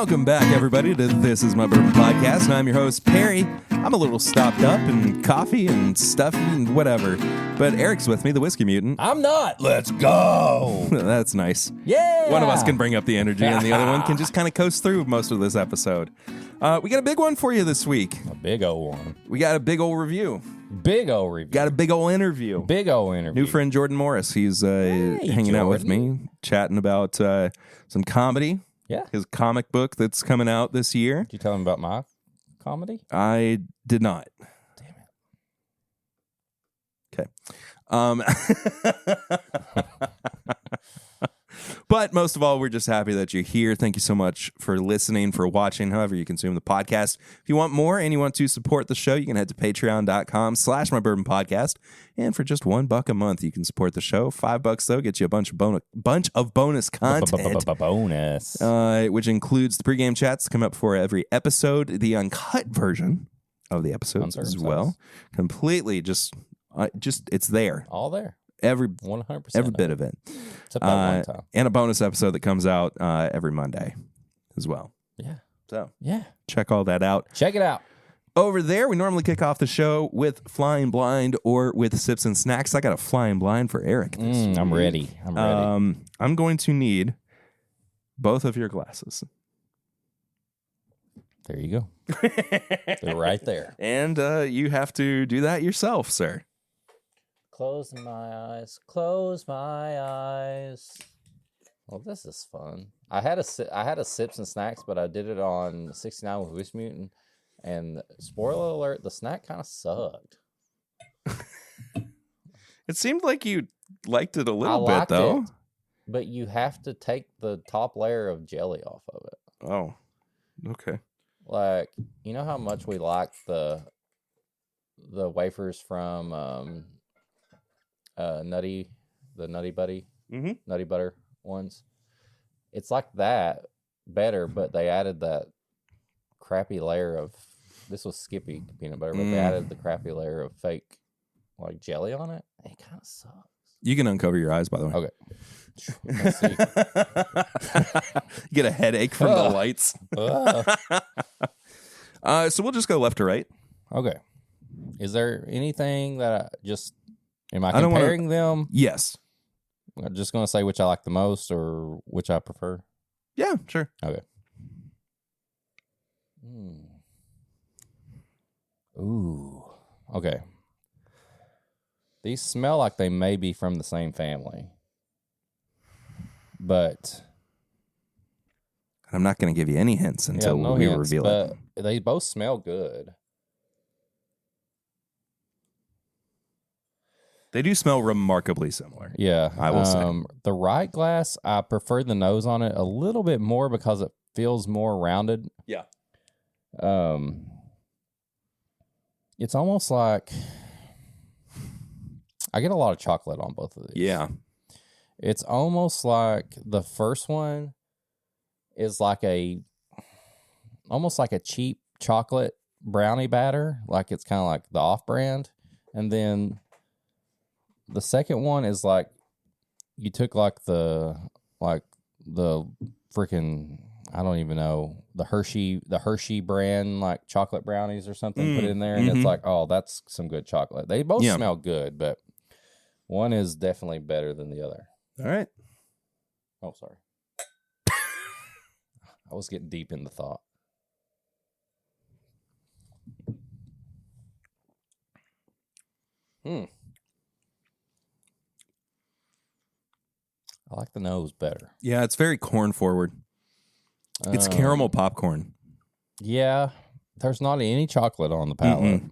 Welcome back, everybody, to This Is My Bourbon Podcast. And I'm your host, Perry. I'm a little stopped up and coffee and stuff and whatever. But Eric's with me, the Whiskey Mutant. I'm not. Let's go. That's nice. Yeah. One of us can bring up the energy and the other one can just kind of coast through most of this episode. We got a big one for you this week. A big old one. We got a big old review. Big old review. Got a big old interview. Big old interview. New friend Jordan Morris. He's hanging out with me, chatting about some comedy. Yeah. His comic book that's coming out this year. Did you tell him about my comedy? I did not. Damn it. Okay. But most of all, we're just happy that you're here. Thank you so much for listening, for watching, however you consume the podcast. If you want more and you want to support the show, you can head to patreon.com/mybourbonpodcast. And for just $1 a month, you can support the show. $5, though, gets you a bunch of bonus content. Bonus. Which includes the pregame chats that come up for every episode, the uncut version of the episodes as well. Completely just it's there. All there. Every 100%. Every bit of it. Except that one time. And a bonus episode that comes out every Monday as well. Yeah. So yeah, check all that out. Check it out. Over there, we normally kick off the show with Flying Blind or with Sips and Snacks. I got a Flying Blind for Eric this week. I'm ready. I'm going to need both of your glasses. There you go. They're right there. And you have to do that yourself, sir. Close my eyes. Close my eyes. Well, this is fun. I had a Sips and Snacks, but I did it on 69 with Whiskey Mutant. And spoiler alert, the snack kind of sucked. It seemed like you liked it a little bit, though. But you have to take the top layer of jelly off of it. Oh, okay. Like, you know how much we like the wafers from Nutty Buddy, Nutty Butter ones. It's like that, better, but they added that crappy layer of, this was Skippy peanut butter, but they added the crappy layer of fake like jelly on it. It kind of sucks. You can uncover your eyes, by the way. Okay. Let's see. You get a headache from the lights. So we'll just go left to right. Okay. Is there anything that am I comparing them? Yes. I'm just going to say which I like the most or which I prefer. Yeah, sure. Okay. Ooh. Okay. These smell like they may be from the same family. But I'm not going to give you any hints until we reveal it. They both smell good. They do smell remarkably similar. Yeah. I will say. The right glass, I prefer the nose on it a little bit more because it feels more rounded. Yeah. It's almost like I get a lot of chocolate on both of these. Yeah. It's almost like the first one is like almost like a cheap chocolate brownie batter. Like it's kind of like the off-brand. And then the second one is like you took like the freaking, I don't even know, the Hershey brand, like chocolate brownies or something, put in there. And it's like, oh, that's some good chocolate. They both smell good, but one is definitely better than the other. All right. Oh, sorry. I was getting deep in the thought. I like the nose better. Yeah, it's very corn forward. It's caramel popcorn. Yeah, there's not any chocolate on the palate.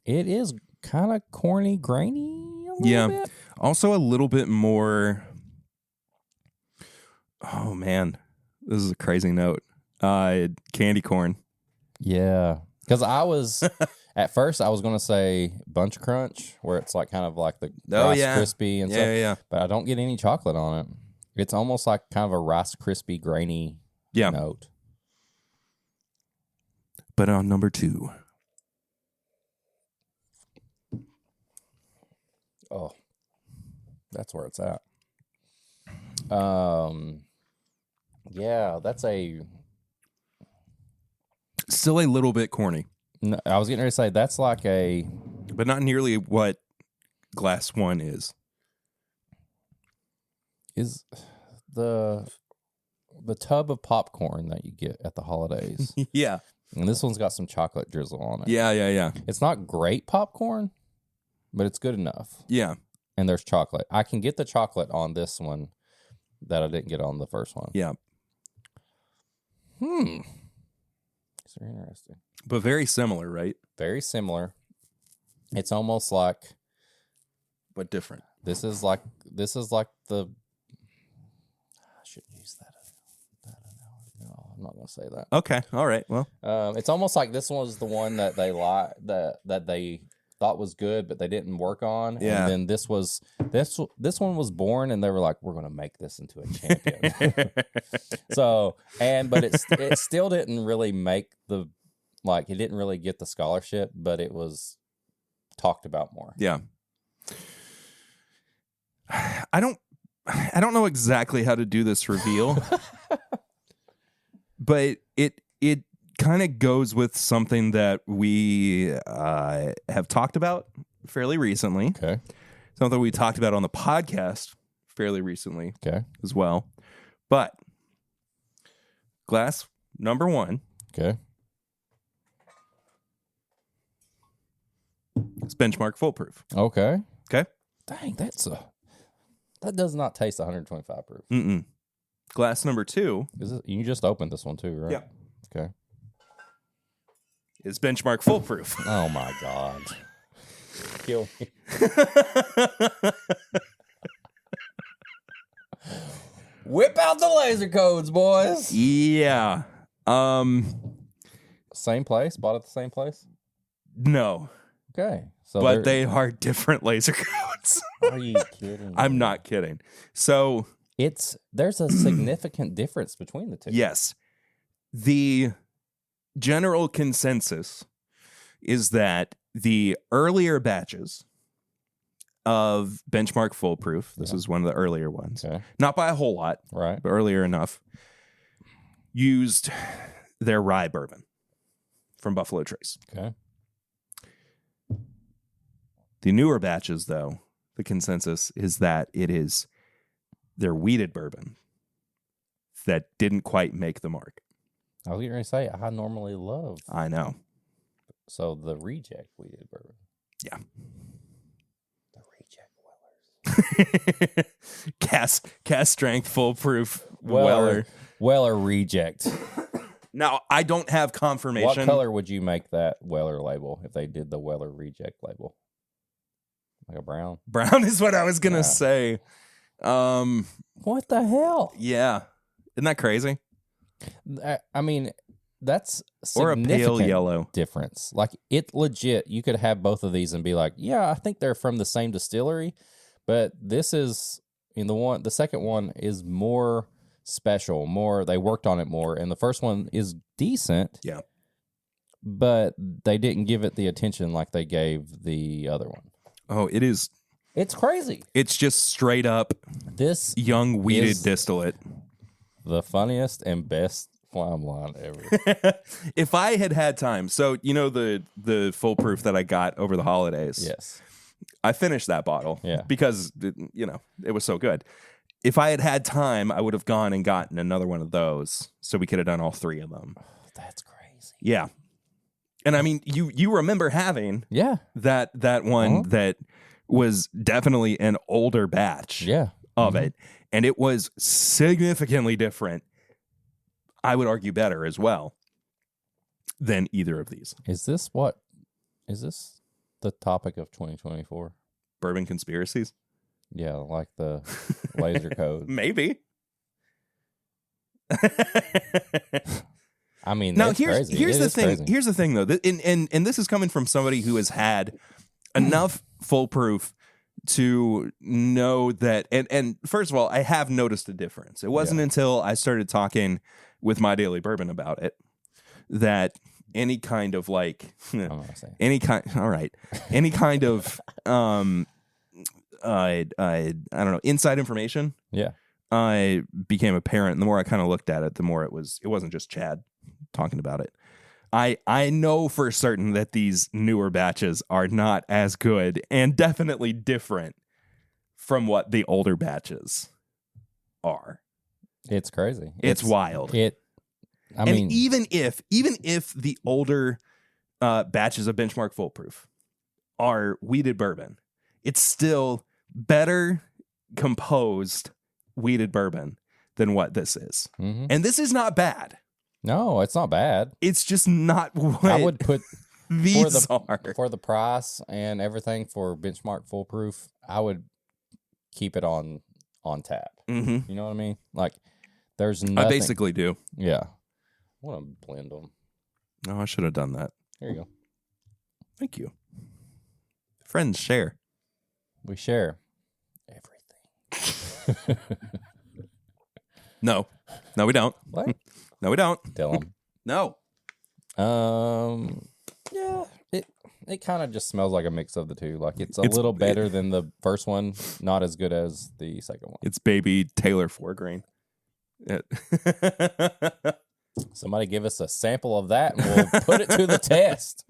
It is kind of corny, grainy a little bit. Also a little bit more. Oh, man. This is a crazy note. Candy corn. Yeah. Because at first I was going to say Bunch Crunch, where it's like kind of like the Rice Krispie and stuff. Yeah. But I don't get any chocolate on it. It's almost like kind of a Rice Krispie grainy note. But on number 2. Oh, that's where it's at. Yeah, that's a... Still a little bit corny. No, I was getting ready to say, that's like a... But not nearly what Glass 1 is. Is the tub of popcorn that you get at the holidays. Yeah. And this one's got some chocolate drizzle on it. Yeah. It's not great popcorn, but it's good enough. Yeah. And there's chocolate. I can get the chocolate on this one that I didn't get on the first one. Yeah. It's very interesting. But very similar, right? Very similar. It's almost like... But different. This is like the... I shouldn't use that. No, I'm not going to say that. Okay. All right. Well, it's almost like this one was the one that they that they thought was good, but they didn't work on. Yeah. And then this one was born, and they were like, "We're going to make this into a champion." But it still didn't really make the it didn't really get the scholarship, but it was talked about more. Yeah. I don't know exactly how to do this reveal, but it kind of goes with something that we have talked about fairly recently. Okay. Something we talked about on the podcast fairly recently. Okay. As well. But Glass number 1. Okay. It's benchmark foolproof. Okay. Okay. Dang, that does not taste 125 proof. Mm-mm. Glass number 2. You just opened this one too, right? Yeah. Okay. Is benchmark foolproof. Oh my God. Kill me. Whip out the laser codes, boys. Yeah. Same place? Bought at the same place? No. Okay. So but they are different laser codes. Are you kidding? I'm not kidding. So there's a significant difference between the two. Yes. The general consensus is that the earlier batches of benchmark foolproof, this is one of the earlier ones, not by a whole lot, right, but earlier enough, used their rye bourbon from Buffalo Trace. Okay. The newer batches, though, the consensus is that it is their wheated bourbon that didn't quite make the mark. I was getting ready to say, I normally love. I know. So the reject wheated bourbon. Yeah. The reject Wellers. Cast strength, foolproof Weller. Weller reject. Now, I don't have confirmation. What color would you make that Weller label if they did the Weller reject label? Like a brown? Brown is what I was going to say. What the hell? Yeah. Isn't that crazy? I mean, that's or a pale yellow difference. Like it legit, you could have both of these and be like, yeah, I think they're from the same distillery, but this is the second one is more special, they worked on it more, and the first one is decent. Yeah. But they didn't give it the attention like they gave the other one. Oh, it is. It's crazy. It's just straight up this young wheated distillate. The funniest and best climb line ever. If I had time, so the foolproof that I got over the holidays. Yes. I finished that bottle. Yeah. Because it was so good. If I had time, I would have gone and gotten another one of those, so we could have done all 3 of them. That's crazy. Yeah. And I mean, you remember having that one that was definitely an older batch of it, and it was significantly different. I would argue better as well than either of these. Is this the topic of 2024? Bourbon conspiracies? Yeah, like the laser code. Maybe. I mean, now here's the thing. Crazy. Here's the thing, though, and this is coming from somebody who has had enough foolproof to know that. And first of all, I have noticed a difference. It wasn't until I started talking with My Daily Bourbon about it that any kind of any kind of I don't know, inside information I became a parent, and the more I kind of looked at it, the more it wasn't just Chad talking about it. I know for certain that these newer batches are not as good and definitely different from what the older batches are. It's crazy. It's wild. I mean, even if the older batches of Benchmark Foolproof are weeded bourbon, it's still better composed weeded bourbon than what this is. Mm-hmm. And this is not bad. No, it's not bad. It's just not what I would put these are. For the price and everything for Benchmark Foolproof, I would keep it on tap. Mm-hmm. You know what I mean? Like, there's nothing. I basically do. Yeah. I want to blend them. No, I should have done that. Here you go. Thank you. Friends share. We share everything. No, we don't. What? No, we don't. Tell them. No. Yeah. It kind of just smells like a mix of the two. Like it's little better than the first one, not as good as the second one. It's baby Taylor 4-grain. Somebody give us a sample of that and we'll put it to the test.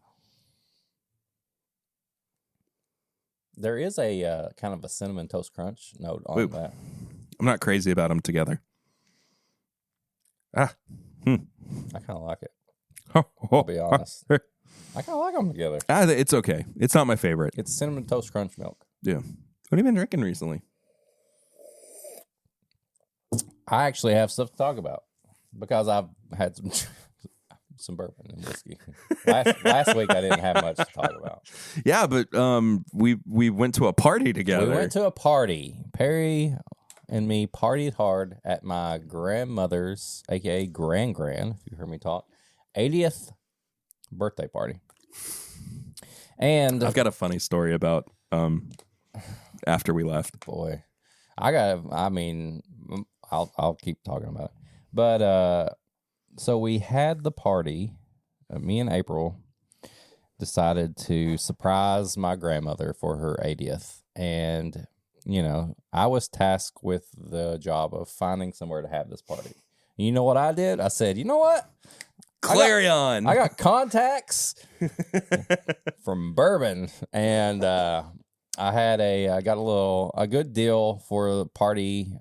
There is a kind of a cinnamon toast crunch note on that. I'm not crazy about them together. I kind of like it. I'll be honest. I kind of like them together. It's okay. It's not my favorite. It's cinnamon toast crunch milk. Yeah. What have you been drinking recently? I actually have stuff to talk about because I've had some bourbon and whiskey. Last week I didn't have much to talk about. Yeah, but we went to a party together. We went to a party. Perry and me partied hard at my grandmother's, aka Gran, if you heard me talk, 80th birthday party. And I've got a funny story about after we left. Boy, I'll keep talking about it. But so we had the party. Me and April decided to surprise my grandmother for her 80th. And, you know, I was tasked with the job of finding somewhere to have this party. You know what I did? I said, you know what? Clarion. I got contacts from Bourbon, and I got a good deal for the party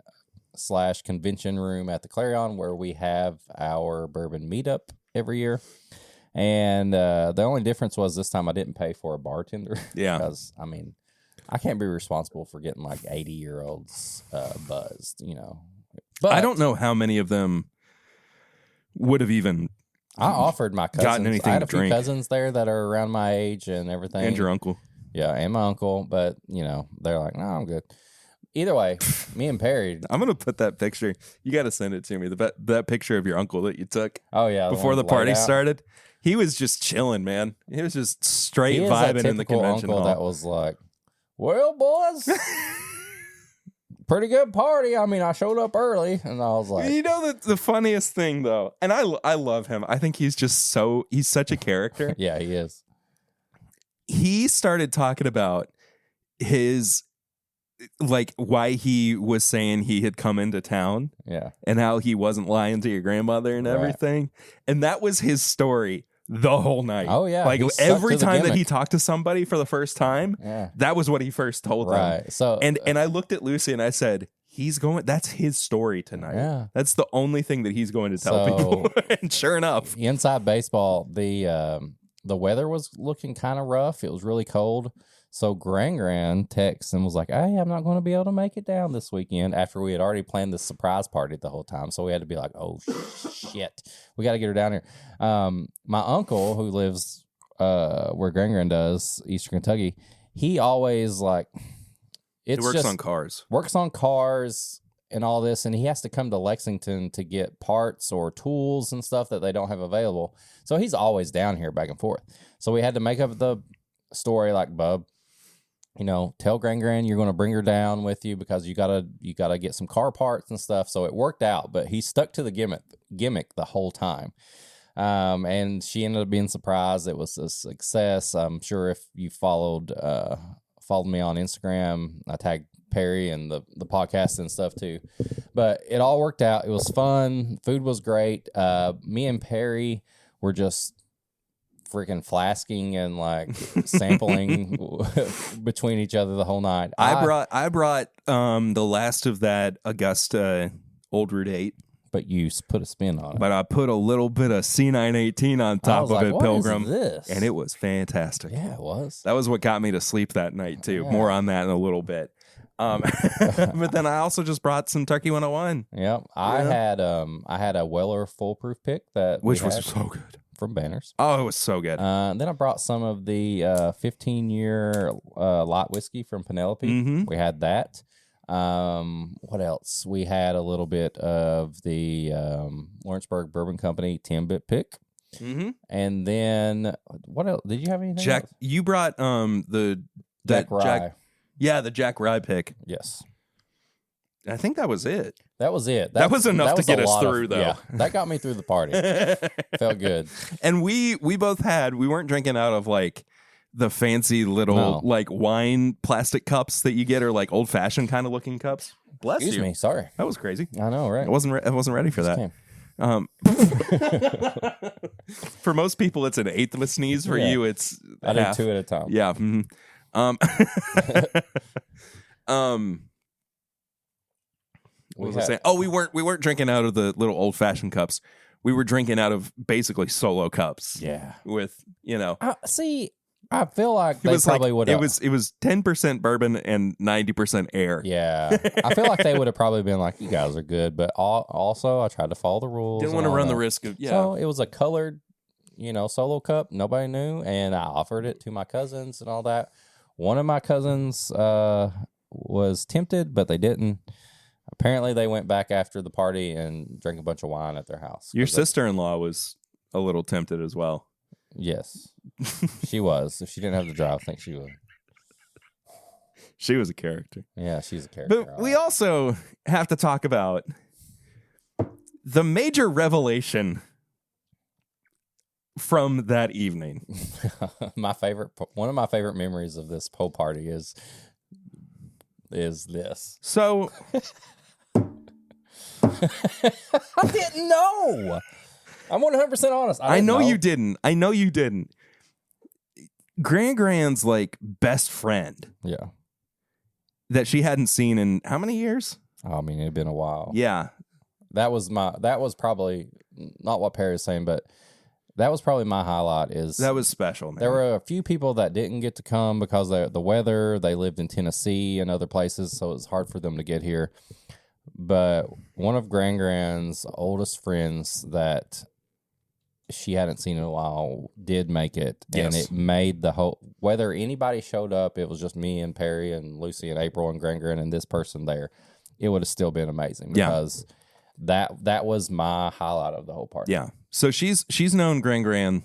/ convention room at the Clarion where we have our bourbon meetup every year. And the only difference was this time I didn't pay for a bartender. Yeah. Because, I mean, I can't be responsible for getting like 80-year-olds buzzed, you know. But I don't know how many of them would have even I offered my cousins. gotten anything I had to a few drink. cousins there that are around my age and everything. And your uncle. Yeah, and my uncle. But, you know, they're like, no, I'm good. Either way, me and Perry. I'm going to put that picture. You got to send it to me. That picture of your uncle that you took before the party started. He was just chilling, man. He was just straight vibing in the convention hall. That was like, well, boys, pretty good party. I mean, I showed up early, and I was like, you know, the funniest thing though, and I love him. I think he's such a character. Yeah, he is. He started talking about his, like, why he was saying he had come into town. Yeah. And how he wasn't lying to your grandmother and everything. And that was his story the whole night. Oh, yeah. Like every time that he talked to somebody for the first time, that was what he first told them. Right. So and I looked at Lucy and I said, that's his story tonight. Yeah. That's the only thing that he's going to tell people. And sure enough. Inside baseball, the weather was looking kind of rough. It was really cold. So Gran texts and was like, hey, I'm not going to be able to make it down this weekend after we had already planned the surprise party the whole time. So we had to be like, oh, shit. We got to get her down here. My uncle, who lives where Gran does, Eastern Kentucky, he always he works on cars. Works on cars and all this, and he has to come to Lexington to get parts or tools and stuff that they don't have available. So he's always down here back and forth. So we had to make up the story like, bub, you know, tell Gran you're going to bring her down with you because you gotta get some car parts and stuff. So it worked out, but he stuck to the gimmick the whole time. And she ended up being surprised. It was a success. I'm sure if you followed me on Instagram, I tagged Perry and the podcast and stuff too. But it all worked out. It was fun. Food was great. Me and Perry were just freaking flasking and like sampling between each other the whole night. I brought the last of that Augusta Old Route 8. But you put a spin on it. But I put a little bit of C918 on top of it, what Pilgrim. is this? And it was fantastic. Yeah, it was. That was what got me to sleep that night, too. Yeah. More on that in a little bit. But then I also just brought some Turkey 101. Yep. I had a Weller foolproof pick Which was so good. From Banners. Oh, it was so good. Then I brought some of the 15-year light whiskey from Penelope. Mm-hmm. We had that. What else? We had a little bit of the Lawrenceburg Bourbon Company TIMBP pick. Mm-hmm. And then what else? Did you have anything Jack, else? you brought the Jack Rye. the Jack Rye pick. Yes. I think that was it. That was it. That was enough to get a us lot through, though. Yeah, that got me through the party. Felt good. And we both we weren't drinking out of like the fancy little like wine plastic cups that you get, or like old fashioned kind of looking cups. Bless Excuse you. me. Sorry. That was crazy. I know, right? I wasn't ready for that. For most people, it's an eighth of a sneeze. For you, it's I did half. 2 at a time. Yeah. Mm-hmm. What was I saying? Oh, we weren't drinking out of the little old fashioned cups. We were drinking out of basically solo cups. Yeah. With See, I feel like they was probably like, would have. It was 10% bourbon and 90% air. Yeah, I feel like they would have probably been like, "You guys are good," but also I tried to follow the rules. Didn't want to run the risk of So it was a colored, solo cup. Nobody knew, and I offered it to my cousins and all that. One of my cousins was tempted, but they didn't. Apparently, they went back after the party and drank a bunch of wine at their house. Your sister-in-law was a little tempted as well. Yes, she was. If she didn't have to drive, I think she would. She was a character. Yeah, she's a character. But we also have to talk about the major revelation from that evening. One of my favorite memories of this whole party is this. So I didn't know. I'm 100% honest. I know you didn't. Grand's like best friend. Yeah. That she hadn't seen in how many years? I mean, it had been a while. Yeah. That was probably not what Perry was saying, but that was probably my highlight. That was special, man. There were a few people that didn't get to come because of the weather. They lived in Tennessee and other places, so it was hard for them to get here. But one of Grand's oldest friends that she hadn't seen in a while did make it. Yes. And it made the whole, whether anybody showed up, it was just me and Perry and Lucy and April and Gran and this person there, it would have still been amazing because that was my highlight of the whole party. Yeah. So she's known Gran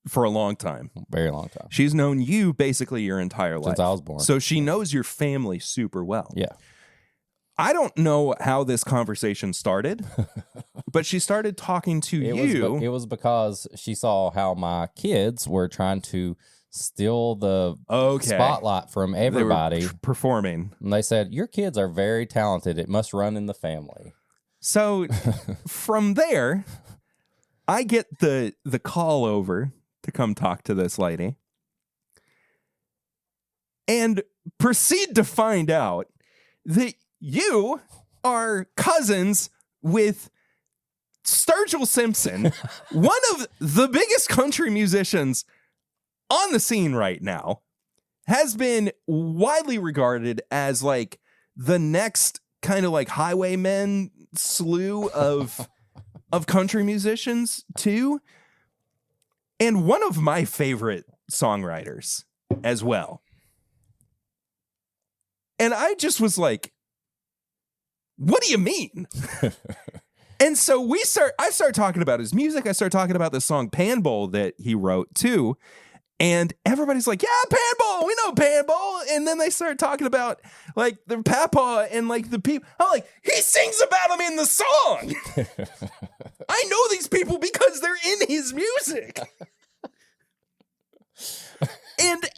for a long time. Very long time. She's known you basically your entire life. Since I was born. So she knows your family super well. Yeah. I don't know how this conversation started, but she started talking to you. It was because she saw how my kids were trying to steal the spotlight from everybody. They were performing. And they said, your kids are very talented. It must run in the family. So from there, I get the call over to come talk to this lady and proceed to find out that you are cousins with Sturgill Simpson, one of the biggest country musicians on the scene right now, has been widely regarded as like the next kind of like Highwaymen slew of country musicians too, and one of my favorite songwriters as well. And I just was like, what do you mean? And so I start talking about his music. I start talking about the song Panbowl that he wrote too. And everybody's like, yeah, Panbowl, we know Panbowl. And then they start talking about like the papa and like the people. I'm like, he sings about him in the song. I know these people because they're in his music. And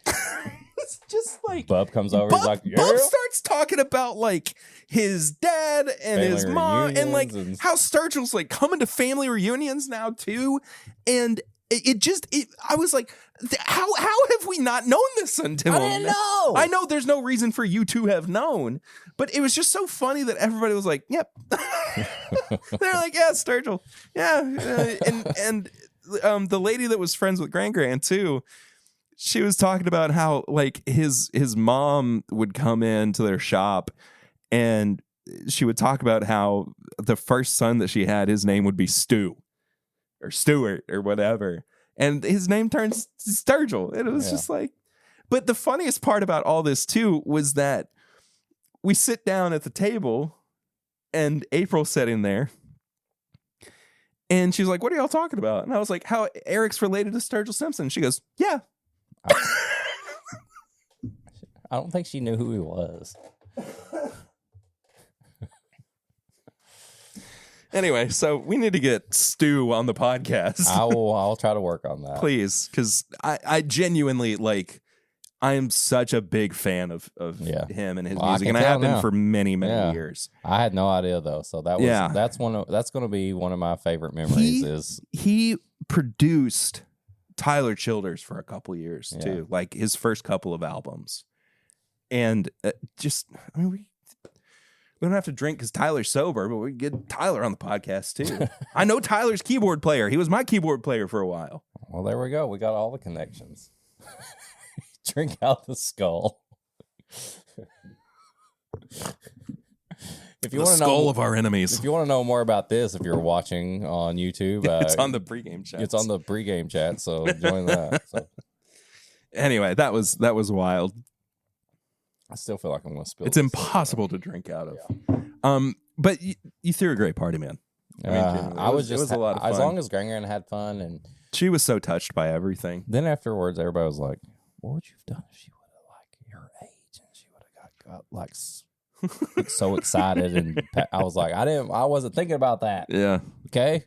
just like Bub comes over. He's like, yeah. Bub starts talking about like his dad and Family his mom and like reunions how Sturgill's like coming to family reunions now too. And I was like, how have we not known this until I didn't know. I know there's no reason for you to have known, but it was just so funny that everybody was like, yep. They're like, yeah, Sturgill. Yeah. And the lady that was friends with Gran too, she was talking about how like his mom would come into their shop and she would talk about how the first son that she had, his name would be Stu or Stuart or whatever. And his name turns Sturgill. And it was just like, but the funniest part about all this too was that we sit down at the table and April's sitting there. And she's like, what are y'all talking about? And I was like, how Eric's related to Sturgill Simpson. She goes, yeah. I don't think she knew who he was. Anyway, so we need to get Stu on the podcast. I'll try to work on that. Please, because I genuinely like, I am such a big fan of him and his music, and I have been for many years. I had no idea though, so that's going to be one of my favorite memories. He produced Tyler Childers for a couple years too, like his first couple of albums, and we don't have to drink because Tyler's sober, but we get Tyler on the podcast too. I know Tyler's keyboard player. He was my keyboard player for a while. Well, there we go. We got all the connections. Drink out the skull. If you want to know of our enemies. If you want to know more about this, if you're watching on YouTube, it's on the pregame chat. It's on the pregame chat, so join that. So. Anyway, that was wild. I still feel like I'm going to spill. It's impossible to drink out of. Yeah. But you threw a great party, man. I was just it was a lot of fun. As long as Gran had fun, and she was so touched by everything. Then afterwards, everybody was like, "What would you have done if she would have like your age and she would have got like so excited?" And I was like, I wasn't thinking about that. Yeah. Okay.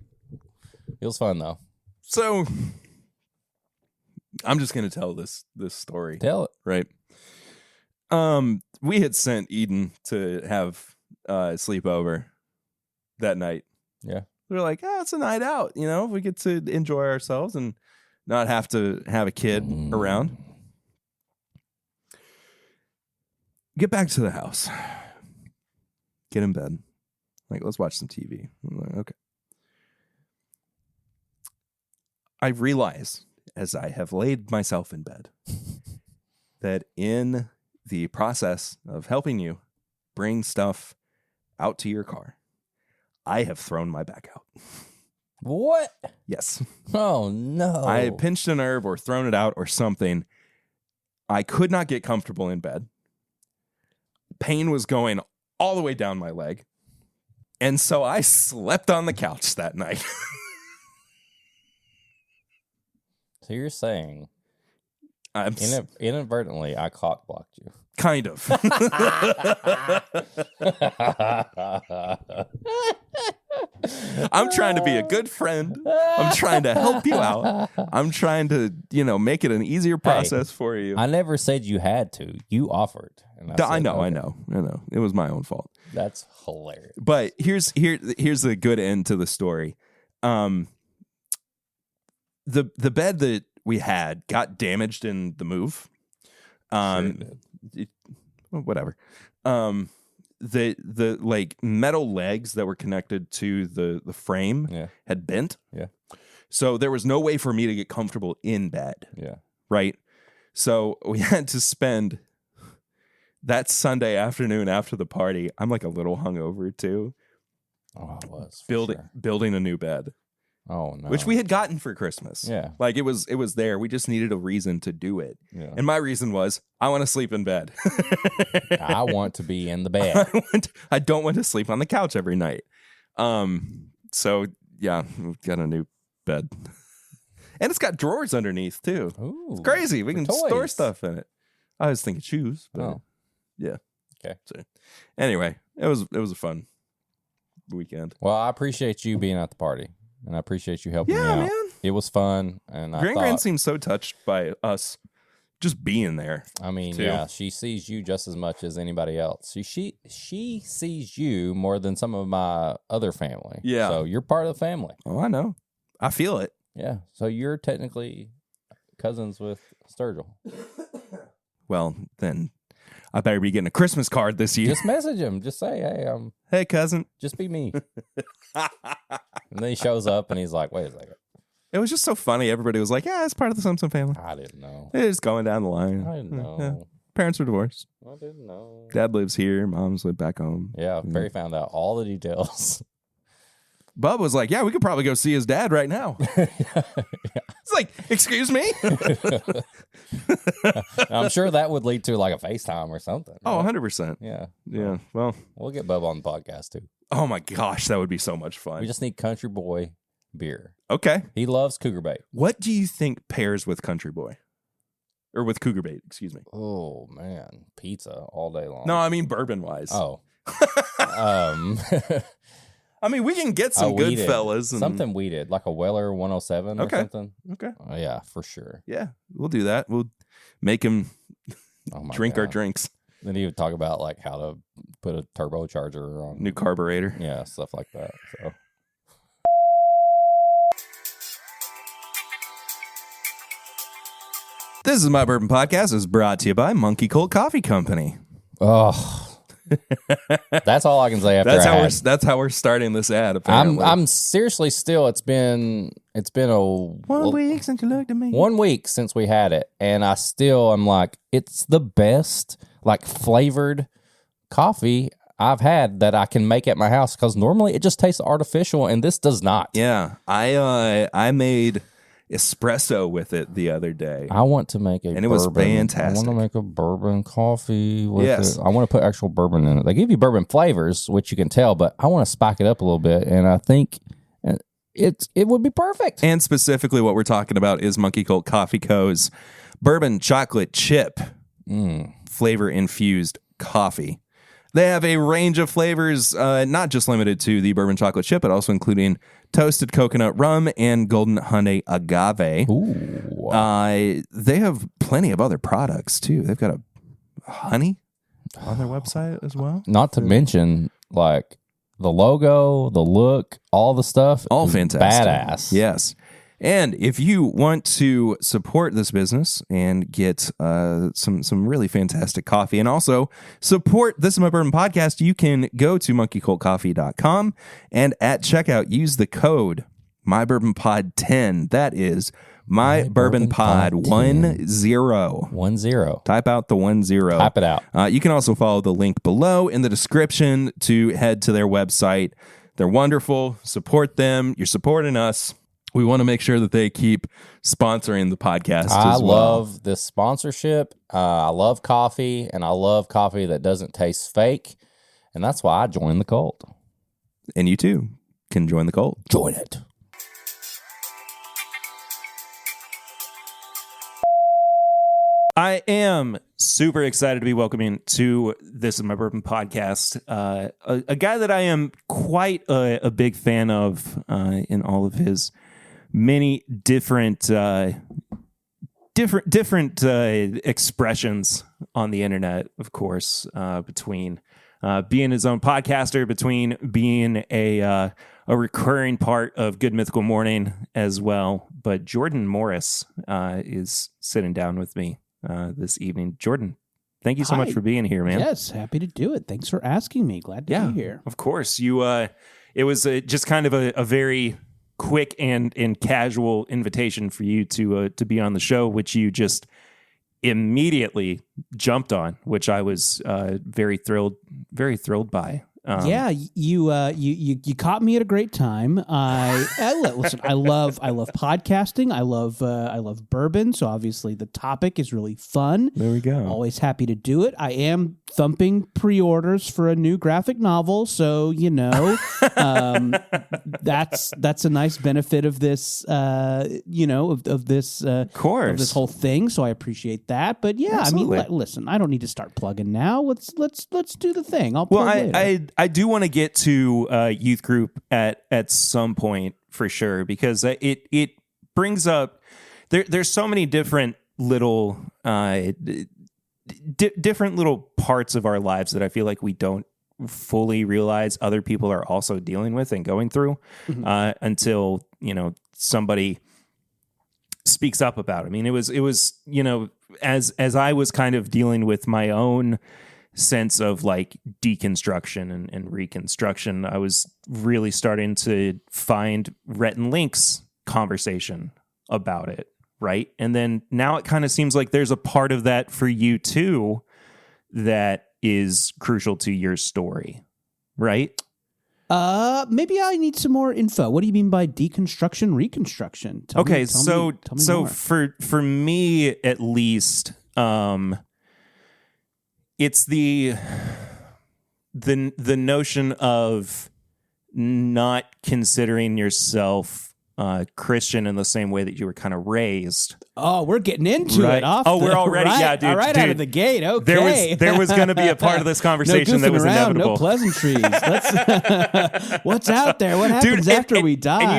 It was fun though. So I'm just going to tell this story. Tell it. Right. We had sent Eden to have sleepover that night. Yeah. We were like, it's a night out, we get to enjoy ourselves and not have to have a kid around. Get back to the house. Get in bed. Like, let's watch some TV. I'm like, okay. I realize as I have laid myself in bed that in the process of helping you bring stuff out to your car, I have thrown my back out. What? Yes. Oh, no. I had pinched a nerve or thrown it out or something. I could not get comfortable in bed. Pain was going all the way down my leg. And so I slept on the couch that night. So you're saying I'm inadvertently I cock blocked you. Kind of. I'm trying to be a good friend. I'm trying to help you out. I'm trying to, make it an easier process for you. I never said you had to. You offered. And I know. It was my own fault. That's hilarious. But here's the good end to the story. The bed that we had got damaged in the move. Whatever. The like metal legs that were connected to the frame had bent. Yeah. So there was no way for me to get comfortable in bed. Yeah. Right. So we had to spend that Sunday afternoon after the party. I'm like a little hungover too. Oh, I was building a new bed. Oh no! Which we had gotten for Christmas. Yeah, like it was there. We just needed a reason to do it. Yeah. And my reason was I want to sleep in bed. I want to be in the bed. I don't want to sleep on the couch every night. So yeah, we've got a new bed, and it's got drawers underneath too. Ooh, it's crazy. We can store stuff in it. I was thinking shoes, but yeah. Okay. So anyway, it was a fun weekend. Well, I appreciate you being at the party. And I appreciate you helping me out. Man. It was fun. And Gran seemed so touched by us just being there. I mean, too. yeah, she sees you just as much as anybody else. She sees you more than some of my other family. Yeah. So you're part of the family. Oh, I know. I feel it. Yeah. So you're technically cousins with Sturgill. Well, then I better be getting a Christmas card this year. Just message him. Just say, hey, Hey, cousin. just be me. And then he shows up and he's like, wait a second. It was just so funny. Everybody was like, yeah, it's part of the Simpson family. I didn't know. It's going down the line. I didn't know. Yeah. Parents are divorced. I didn't know. Dad lives here. Mom's live back home. Yeah, Barry found out all the details. Bub was like, yeah, we could probably go see his dad right now. It's like, excuse me? I'm sure that would lead to like a FaceTime or something. Oh, right? 100%. Yeah. Yeah. Well, We'll get Bub on the podcast too. oh my gosh, that would be so much fun. We just need Country Boy beer. Okay. He loves Cougar Bait. What do you think pairs with Country Boy? Or with Cougar Bait, excuse me. Oh man, pizza all day long. No, I mean bourbon wise. Oh. I mean, we can get some good weeded. fellas. And... Something weeded, like a Weller 107 or Okay. something. Okay. Yeah, for sure. Yeah, we'll do that. We'll make him Oh my drink our God. drinks. Then he would talk about like how to put a turbocharger on. New carburetor. Yeah, stuff like that. So This is My Bourbon Podcast. Is brought to you by Monkey Cult Coffee Company. oh. That's all I can say after That's how we're starting this ad. Apparently. I'm seriously still it's been a 1 week since you looked at me. 1 week since we had it, and I still am like, it's the best like flavored coffee I've had that I can make at my house, because normally it just tastes artificial and this does not. Yeah, I made espresso with it the other day. I want to make And it was fantastic. I want to make a bourbon coffee with Yes. it. I want to put actual bourbon in it. They give you bourbon flavors, which you can tell, but I want to spike it up a little bit, and I think it would be perfect. And specifically what we're talking about is Monkey Cult Coffee Co.'s bourbon chocolate chip flavor infused coffee. They have a range of flavors, not just limited to the bourbon chocolate chip, but also including toasted coconut rum and golden honey agave. Ooh. They have plenty of other products too. They've got a honey on their website as well. Not to mention, like, the logo, the look, all the stuff. All is fantastic. Badass. Yes. And if you want to support this business and get some really fantastic coffee, and also support This Is My Bourbon Podcast, you can go to monkeycultcoffee.com and at checkout use the code MyBourbonPod10. That is MyBourbonPod10. 10. Type out the 10. Type it out. You can also follow the link below in the description to head to their website. They're wonderful. Support them. You're supporting us. We want to make sure that they keep sponsoring the podcast I as well. love this sponsorship. I love coffee, and I love coffee that doesn't taste fake. And that's why I joined the cult. And you too can join the cult. Join it. I am super excited to be welcoming to This Is My Bourbon Podcast a guy that I am quite a big fan of in all of his many different expressions on the internet, of course, between being his own podcaster, between being a recurring part of Good Mythical Morning as well. But Jordan Morris is sitting down with me this evening. Jordan, thank you so much Hi. for being here, man. Yes, happy to do it. Thanks for asking me. Glad to be here. Of course. You it was just kind of a very quick and casual invitation for you to be on the show, which you just immediately jumped on, which I was very thrilled by. Yeah, you caught me at a great time. Listen, I love podcasting. I love bourbon. So obviously the topic is really fun. There we go. Always happy to do it. I am thumping pre-orders for a new graphic novel, so that's a nice benefit of this. Of this. Of course. Of this whole thing. So I appreciate that. But yeah, Absolutely. I mean, listen, I don't need to start plugging now. Let's do the thing. I'll Well, plug later. I do want to get to youth group at some point for sure, because it brings up there's so many different little different little parts of our lives that I feel like we don't fully realize other people are also dealing with and going through until, somebody speaks up about it. I mean, it was, as I was kind of dealing with my own sense of like deconstruction and reconstruction, I was really starting to find Rhett and Link's conversation about it. Right. And then now it kind of seems like there's a part of that for you too that is crucial to your story. Right. Maybe I need some more info. What do you mean by deconstruction, reconstruction? Tell me more. For me at least, it's the notion of not considering yourself Christian in the same way that you were kind of raised. Oh, we're getting into it. We're already, right, yeah, dude. All right, dude, out of the gate. Okay, there was going to be a part of this conversation that was around, inevitable. No pleasantries. What's out there? What happens after we die? And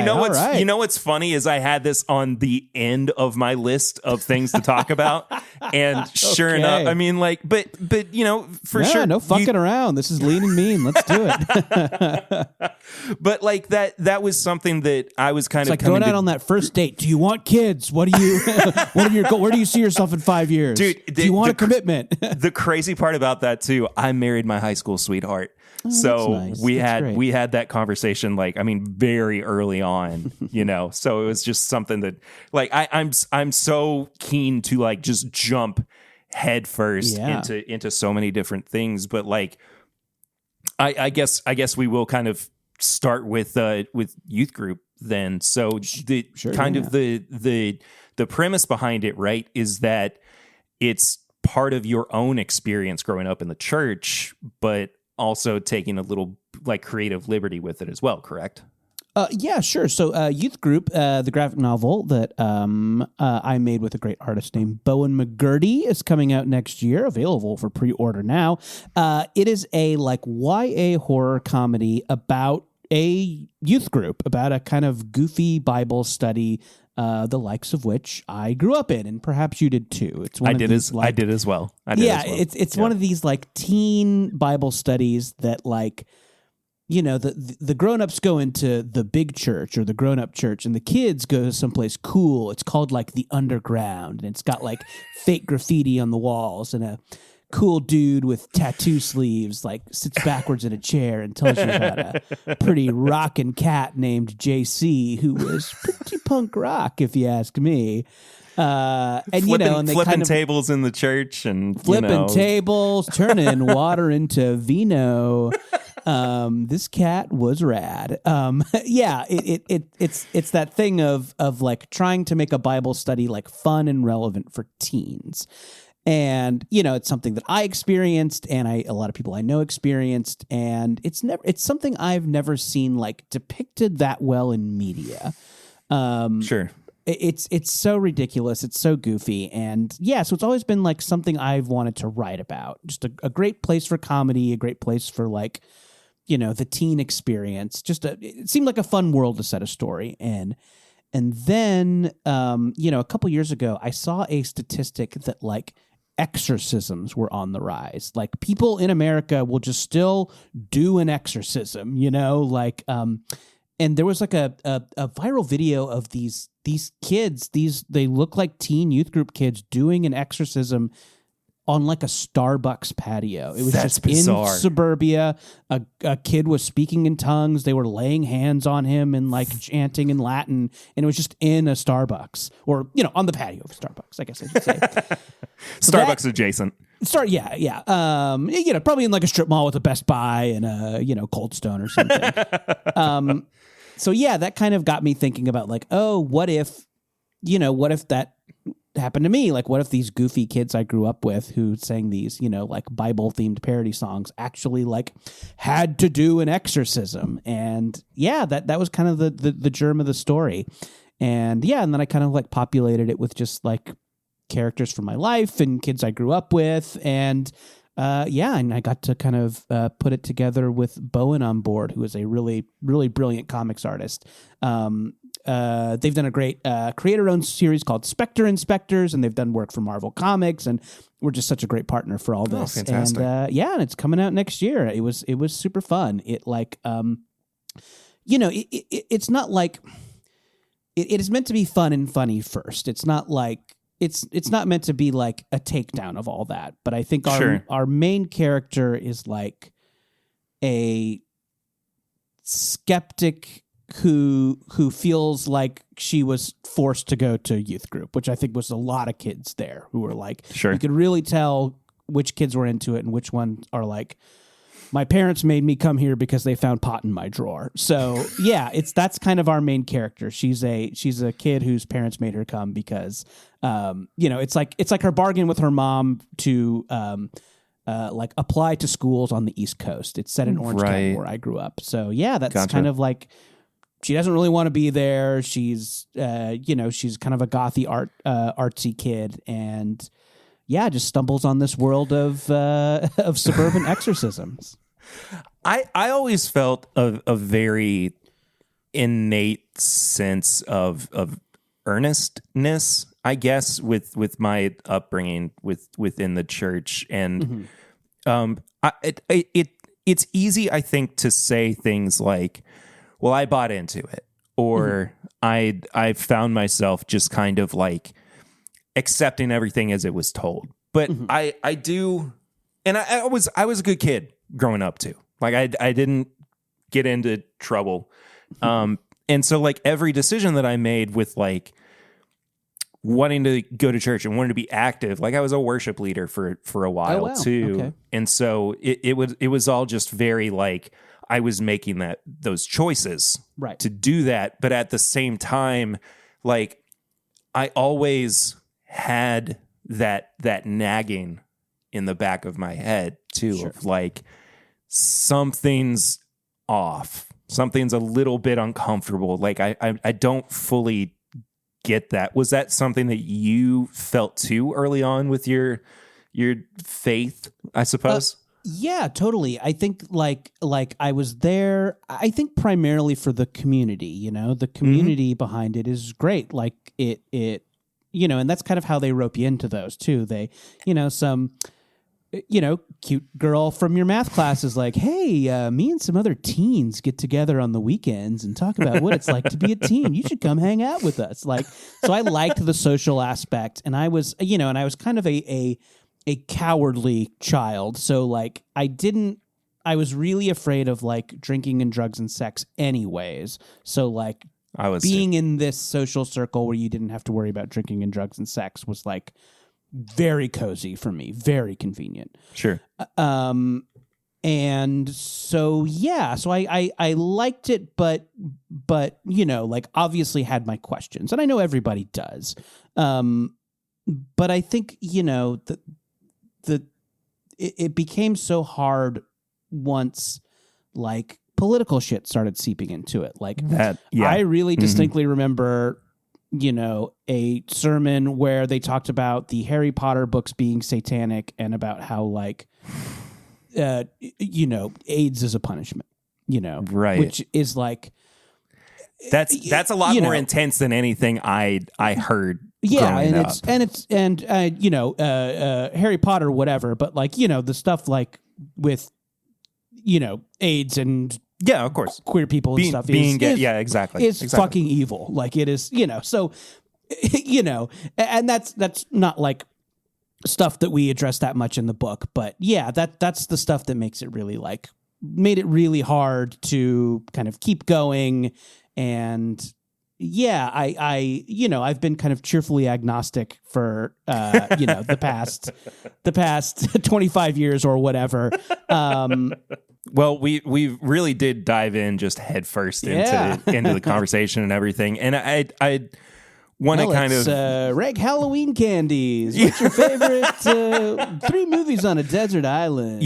you know what's funny is I had this on the end of my list of things to talk about, and sure enough, I mean, like, but sure, no fucking around. This is lean and mean. Let's do it. But like that was something that I was kind it's of like going out on that first date. Do you want kids? What do you? What are your goals? Where do you see yourself in 5 years? Dude, do you want a commitment? The crazy part about that too, I married my high school sweetheart. So nice. we had that conversation, like, I mean, very early on, so it was just something that like, I'm so keen to like just jump head first into so many different things. But like, I guess we will kind of start with youth group then. So the premise behind it, right, is that it's part of your own experience growing up in the church, but also taking a little like creative liberty with it as well, correct? Yeah, sure. So Youth Group, the graphic novel that I made with a great artist named Bowen McGurdy, is coming out next year, available for pre-order now. It is a like YA horror comedy about a youth group, about a kind of goofy Bible study, the likes of which I grew up in, and perhaps you did too. It's one I did as well. It's one of these like teen Bible studies that like, the grown-ups go into the big church or the grown-up church, and the kids go to someplace cool. It's called like the underground, and it's got like fake graffiti on the walls, and a cool dude with tattoo sleeves like sits backwards in a chair and tells you about a pretty rockin' cat named JC who was pretty punk rock, if you ask me. And and they flipping kind of tables in the church and flipping tables, turning water into vino. This cat was rad. It's that thing of like trying to make a Bible study like fun and relevant for teens. And, it's something that I experienced and a lot of people I know experienced, and it's something I've never seen like depicted that well in media. Sure. It's so ridiculous. It's so goofy. And so it's always been like something I've wanted to write about. Just a great place for comedy, a great place for like, the teen experience. It seemed like a fun world to set a story in. And then, a couple years ago, I saw a statistic that like exorcisms were on the rise. Like people in America will just still do an exorcism, and there was like a viral video of these kids, they look like teen youth group kids doing an exorcism on like a Starbucks patio. It was That's just bizarre. In suburbia. A kid was speaking in tongues. They were laying hands on him and like chanting in Latin, and it was just in a Starbucks or on the patio of Starbucks, I guess I should say. Starbucks adjacent. Yeah. Probably in like a strip mall with a Best Buy and a Cold Stone or something. So that kind of got me thinking about like, oh, what if that happened to me? Like, what if these goofy kids I grew up with who sang these, like Bible themed parody songs actually like had to do an exorcism? And that was kind of the germ of the story. And and then I kind of like populated it with just like characters from my life and kids I grew up with. And and I got to kind of put it together with Bowen on board, who is a really, really brilliant comics artist. they've done a great creator-owned series called Spectre Inspectors, and they've done work for Marvel Comics, and we're just such a great partner for all this. Fantastic. And and it's coming out next year. It was super fun. It like it's not like it is meant to be fun and funny first. It's not like it's not meant to be like a takedown of all that. But I think our main character is like a skeptic who feels like she was forced to go to youth group, which I think was a lot of kids there who were like, you could really tell which kids were into it and which ones are like, my parents made me come here because they found pot in my drawer. So yeah, that's kind of our main character. She's a kid whose parents made her come because, it's like her bargain with her mom to, like apply to schools on the East Coast. It's set in Orange County where I grew up. So yeah, that's kind of like, she doesn't really want to be there. She's, she's kind of a gothy artsy kid, and yeah, just stumbles on this world of suburban exorcisms. I always felt a very innate sense of earnestness, I guess, with my upbringing within the church, and it's easy, I think, to say things like, well, I bought into it, or I found myself just kind of like accepting everything as it was told. But I do, and I was a good kid growing up too. Like I didn't get into trouble. And so like every decision that I made with like wanting to go to church and wanting to be active, like I was a worship leader for a while too. Okay. And so it was all just very like, I was making those choices to do that. But at the same time, like I always had that nagging in the back of my head too, of like, something's off. Something's a little bit uncomfortable. Like I don't fully get that. Was that something that you felt too early on with your faith, I suppose? Yeah, totally. I think like I was there, I think primarily for the community, the community behind it is great. Like it, and that's kind of how they rope you into those too. They, some, cute girl from your math class is like, hey, me and some other teens get together on the weekends and talk about what it's like to be a teen. You should come hang out with us. Like, so I liked the social aspect, and I was, and I was kind of a cowardly child. So like I was really afraid of like drinking and drugs and sex anyways. So like I was being in this social circle where you didn't have to worry about drinking and drugs and sex was like very cozy for me, very convenient. Sure. And so, yeah, so I liked it, but, like obviously had my questions, and I know everybody does. But I think, it became so hard once like political shit started seeping into it. Like that, I really distinctly remember, a sermon where they talked about the Harry Potter books being satanic and about how like, AIDS is a punishment, right. Which is like, that's a lot more intense than anything I heard. Yeah, and Harry Potter, whatever, but like, the stuff like with, AIDS and of course, queer people and stuff being gay. Yeah, exactly. It's fucking evil. Like it is, so, and that's not like stuff that we address that much in the book, but yeah, that's the stuff that makes it really like made it really hard to kind of keep going. And yeah, I've been kind of cheerfully agnostic for, the past 25 years or whatever. Well, we really did dive in just head first into the conversation and everything. And I want to kind of rank Halloween candies. What's your favorite 3 movies on a desert island?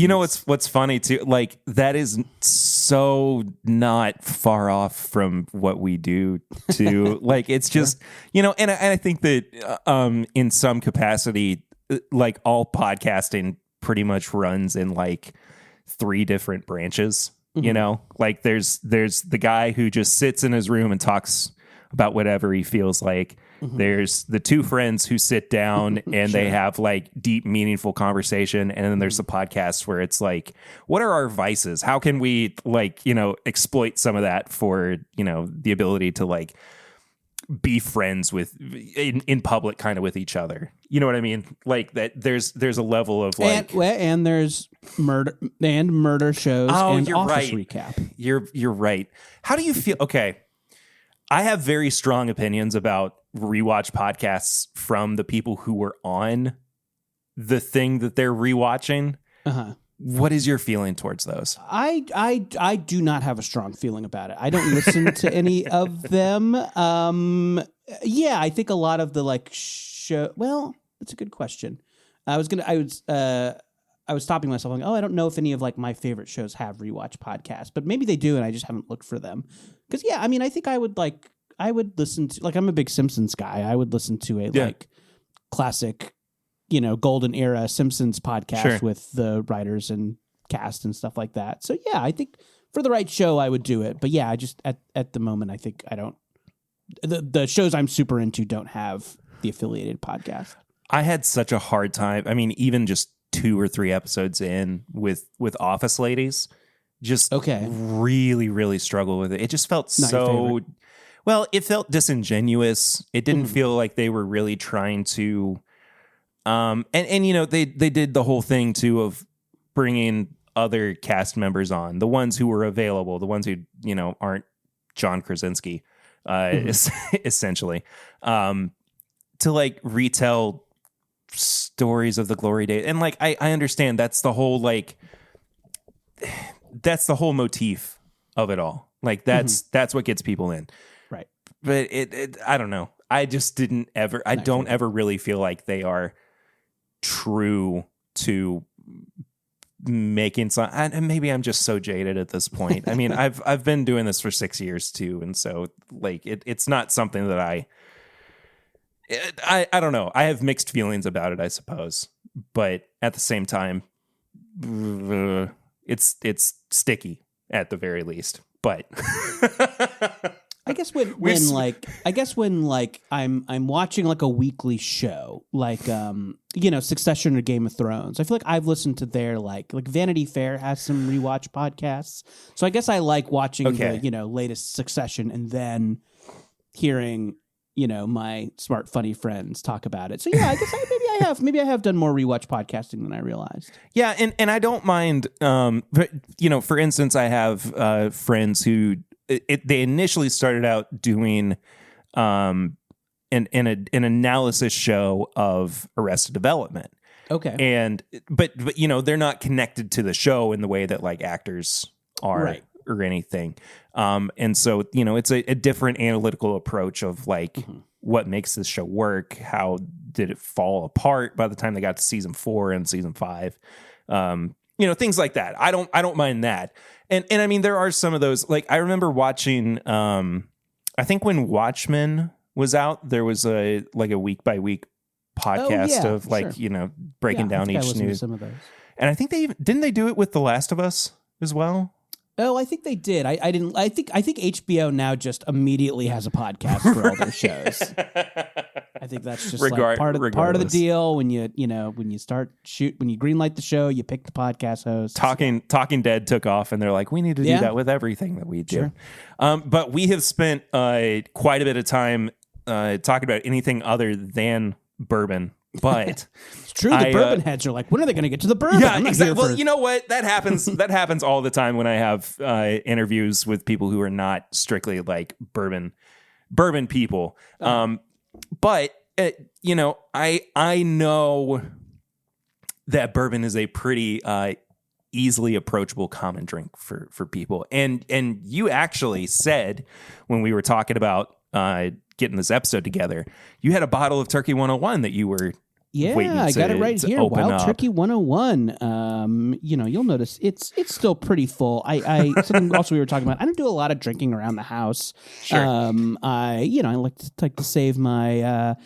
What's funny too? Like that is so not far off from what we do too. Like it's just and I think that in some capacity, like all podcasting pretty much runs in like 3 different branches. Like there's the guy who just sits in his room and talks about whatever he feels like. There's the two friends who sit down and they have like deep, meaningful conversation. And then there's the podcast where it's like, what are our vices? How can we like, exploit some of that for, the ability to like be friends with in public kind of with each other. You know what I mean? Like that there's a level of like and there's murder shows and you're Office right. recap. You're right. How do you feel? Okay. I have very strong opinions about rewatch podcasts from the people who were on the thing that they're rewatching. What is your feeling towards those? I do not have a strong feeling about it. I don't listen to any of them. I think a lot of the like show. Well, that's a good question. I was stopping myself like, I don't know if any of like my favorite shows have rewatch podcasts, but maybe they do, and I just haven't looked for them. Because I think I would listen to, like, I'm a big Simpsons guy. I would listen to a like classic, golden era Simpsons podcast with the writers and cast and stuff like that. So I think for the right show I would do it. But I just at the moment I think I don't. The shows I'm super into don't have the affiliated podcast. I had such a hard time. I mean, even just 2 or 3 episodes in with Office Ladies, just really, really struggled with it. It just felt it felt disingenuous. It didn't feel like they were really trying to, they did the whole thing too of bringing other cast members on, the ones who were available, the ones who, aren't John Krasinski, essentially, to like retell stories of the glory days. And like I understand that's the whole motif of it all. Like that's what gets people in. Right. But it I don't know. I just don't ever really feel like they are true to making some, and maybe I'm just so jaded at this point. I mean, I've been doing this for 6 years too, and so like it's not something that I don't know. I have mixed feelings about it, I suppose. But at the same time, it's sticky at the very least. But I guess when I'm watching like a weekly show, like Succession or Game of Thrones, I feel like I've listened to their like Vanity Fair has some rewatch podcasts. So I guess I like watching the latest Succession and then hearing my smart, funny friends talk about it. So I guess maybe I have done more rewatch podcasting than I realized. Yeah, and I don't mind. But for instance, I have friends who they initially started out doing an analysis show of Arrested Development. Okay, but they're not connected to the show in the way that like actors are. Right. Or anything. And so, it's a different analytical approach of like what makes this show work. How did it fall apart by the time they got to season 4 and season 5? Things like that. I don't mind that. And I mean, there are some of those, like I remember watching, I think when Watchmen was out, there was a week by week podcast of like, breaking down each news. Some of those. And I think didn't they do it with The Last of Us as well? Oh, I think they did. I didn't. I think HBO now just immediately has a podcast for all their shows. I think that's just like part of the deal. When you greenlight the show, you pick the podcast host. Talking Dead took off, and they're like, we need to do that with everything that we do. Sure. But we have spent quite a bit of time talking about anything other than bourbon. But it's true. The bourbon heads are like, when are they going to get to the bourbon? Yeah, exactly. Well, you know what? That happens. That happens all the time when I have interviews with people who are not strictly like bourbon people. But I know that bourbon is a pretty easily approachable common drink for people. And you actually said when we were talking about getting this episode together, you had a bottle of Turkey 101 that you were I got it right here. Wild Turkey 101. You'll notice it's still pretty full. I something also we were talking about. I don't do a lot of drinking around the house. Sure. I like to save my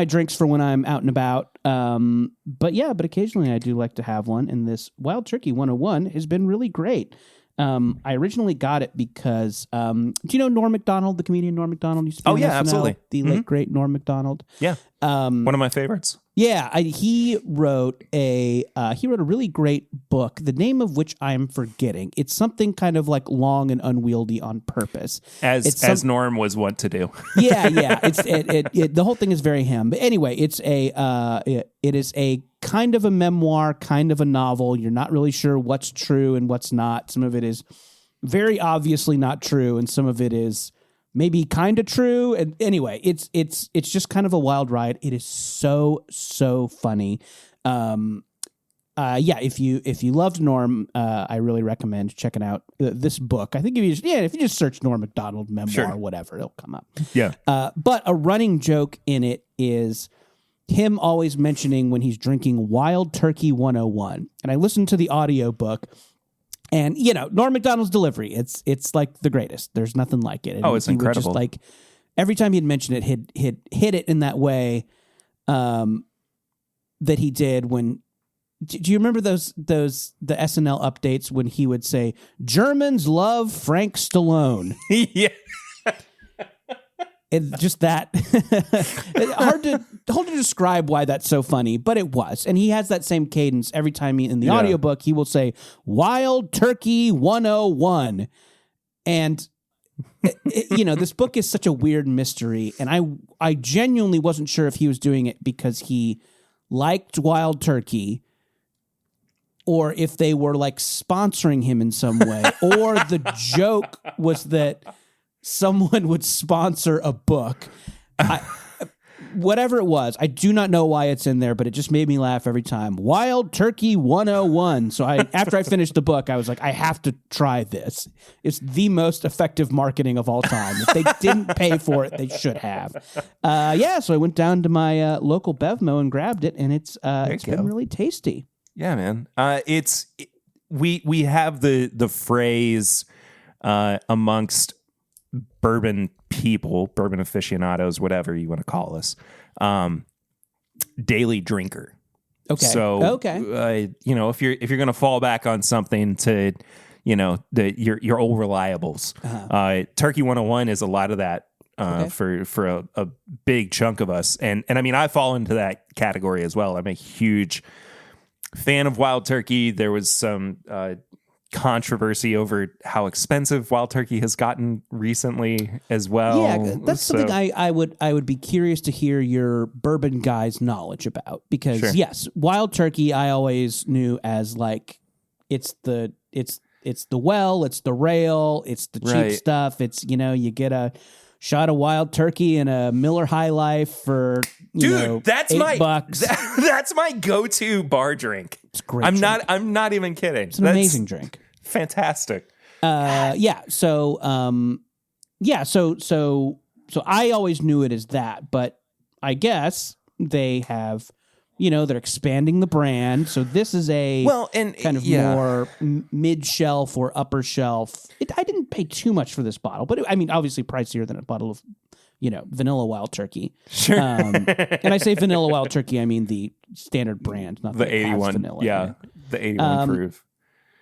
drinks for when I'm out and about. But occasionally I do like to have one. And this Wild Turkey 101 has been really great. I originally got it because do you know Norm Macdonald, the comedian Norm Macdonald? Used to be on SNL, absolutely. The late great Norm Macdonald. Yeah. One of my favorites. Yeah, he wrote a really great book, the name of which I'm forgetting. It's something kind of like long and unwieldy on purpose, as Norm was wont to do. Yeah. The whole thing is very him. But anyway, it is a kind of a memoir, kind of a novel. You're not really sure what's true and what's not. Some of it is very obviously not true, and some of it is maybe kind of true. And anyway, it's just kind of a wild ride. It is so funny. If you loved Norm, I really recommend checking out this book. I think if you just search Norm Macdonald memoir or whatever, it'll come up. Yeah. But a running joke in it is him always mentioning when he's drinking Wild Turkey 101. And I listened to the audiobook. And, Norm Macdonald's delivery, it's like the greatest. There's nothing like it. And it's incredible. Would just every time he'd mention it, he'd hit it in that way that he did when... Do you remember the SNL updates when he would say, Germans love Frank Stallone? Yeah. It's just that hard to describe why that's so funny, but it was. And he has that same cadence every time in the audiobook, he will say Wild Turkey 101. And this book is such a weird mystery, and I genuinely wasn't sure if he was doing it because he liked Wild Turkey or if they were like sponsoring him in some way, or the joke was that someone would sponsor a book. Whatever it was, I do not know why it's in there, but it just made me laugh every time. Wild Turkey 101. So after I finished the book, I was like, I have to try this. It's the most effective marketing of all time. If they didn't pay for it, they should have. So I went down to my local Bevmo and grabbed it, and it's been really tasty. Yeah, man. We have the phrase amongst bourbon people, bourbon aficionados, whatever you want to call us, daily drinker. Okay. So, if you're going to fall back on something to, your old reliables, Turkey 101 is a lot of that for a big chunk of us, and I mean I fall into that category as well. I'm a huge fan of Wild Turkey. There was some controversy over how expensive Wild Turkey has gotten recently as well. Yeah, that's something I would be curious to hear your bourbon guy's knowledge about, because yes, Wild Turkey I always knew as like it's the well, it's the rail, it's the cheap stuff. It's you get a shot of Wild Turkey and a Miller High Life for that's $8. That's my go-to bar drink. It's great. I'm not even kidding. It's an amazing drink. Fantastic. So I always knew it as that, but I guess they have, they're expanding the brand. So this is a kind of more mid-shelf or upper shelf. I didn't pay too much for this bottle, but obviously pricier than a bottle of, vanilla Wild Turkey. Sure. And I say vanilla Wild Turkey, I mean the standard brand, not the 81 vanilla. Yeah, the 81 proof.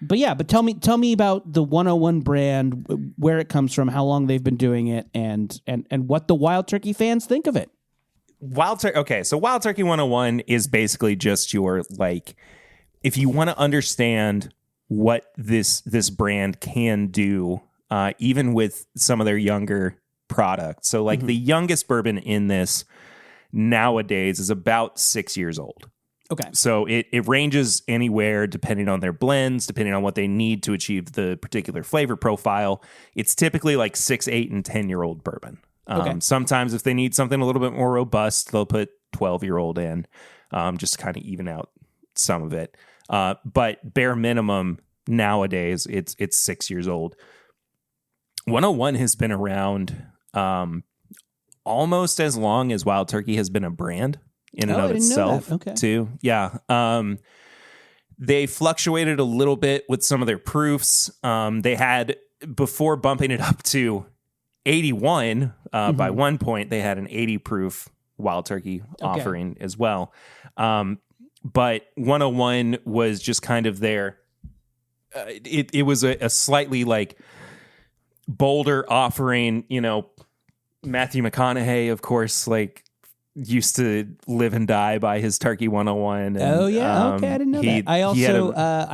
But tell me about the 101 brand, where it comes from, how long they've been doing it, and what the Wild Turkey fans think of it. So Wild Turkey 101 is basically just your, like, if you want to understand what this brand can do, even with some of their younger products. So like the youngest bourbon in this nowadays is about 6 years old. Okay. So it ranges anywhere depending on their blends, depending on what they need to achieve the particular flavor profile. It's typically like 6, 8, and 10-year-old bourbon. Sometimes if they need something a little bit more robust, they'll put 12-year-old in, just to kind of even out some of it. But bare minimum nowadays, it's 6 years old. 101 has been around almost as long as Wild Turkey has been a brand in and of itself, too. Yeah. They fluctuated a little bit with some of their proofs. They had, before bumping it up to 81, by one point, they had an 80 proof Wild Turkey offering as well. But 101 was just kind of their it was a slightly like bolder offering. You know, Matthew McConaughey, of course, like used to live and die by his Turkey 101. And, okay, I didn't know that. I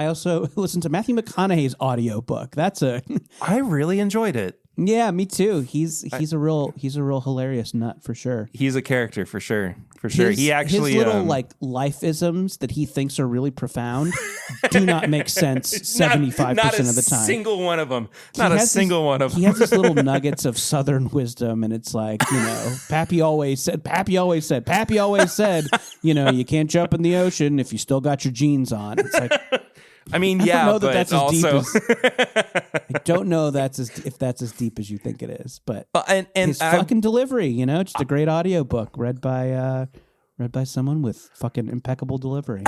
also listened to Matthew McConaughey's audiobook. I really enjoyed it. Yeah, me too. He's a real hilarious nut for sure. He's a character for sure. He actually his little like life-isms that he thinks are really profound do not make sense 75% of the time. Single one of them. Not a single one of them. He has these little nuggets of Southern wisdom, and it's like, you know, Pappy always said, you know, you can't jump in the ocean if you still got your jeans on. It's like, I mean, I yeah, don't know but that's also, I don't know if that's as deep as you think it is, but and his fucking delivery, you know, just a great audiobook read by someone with fucking impeccable delivery.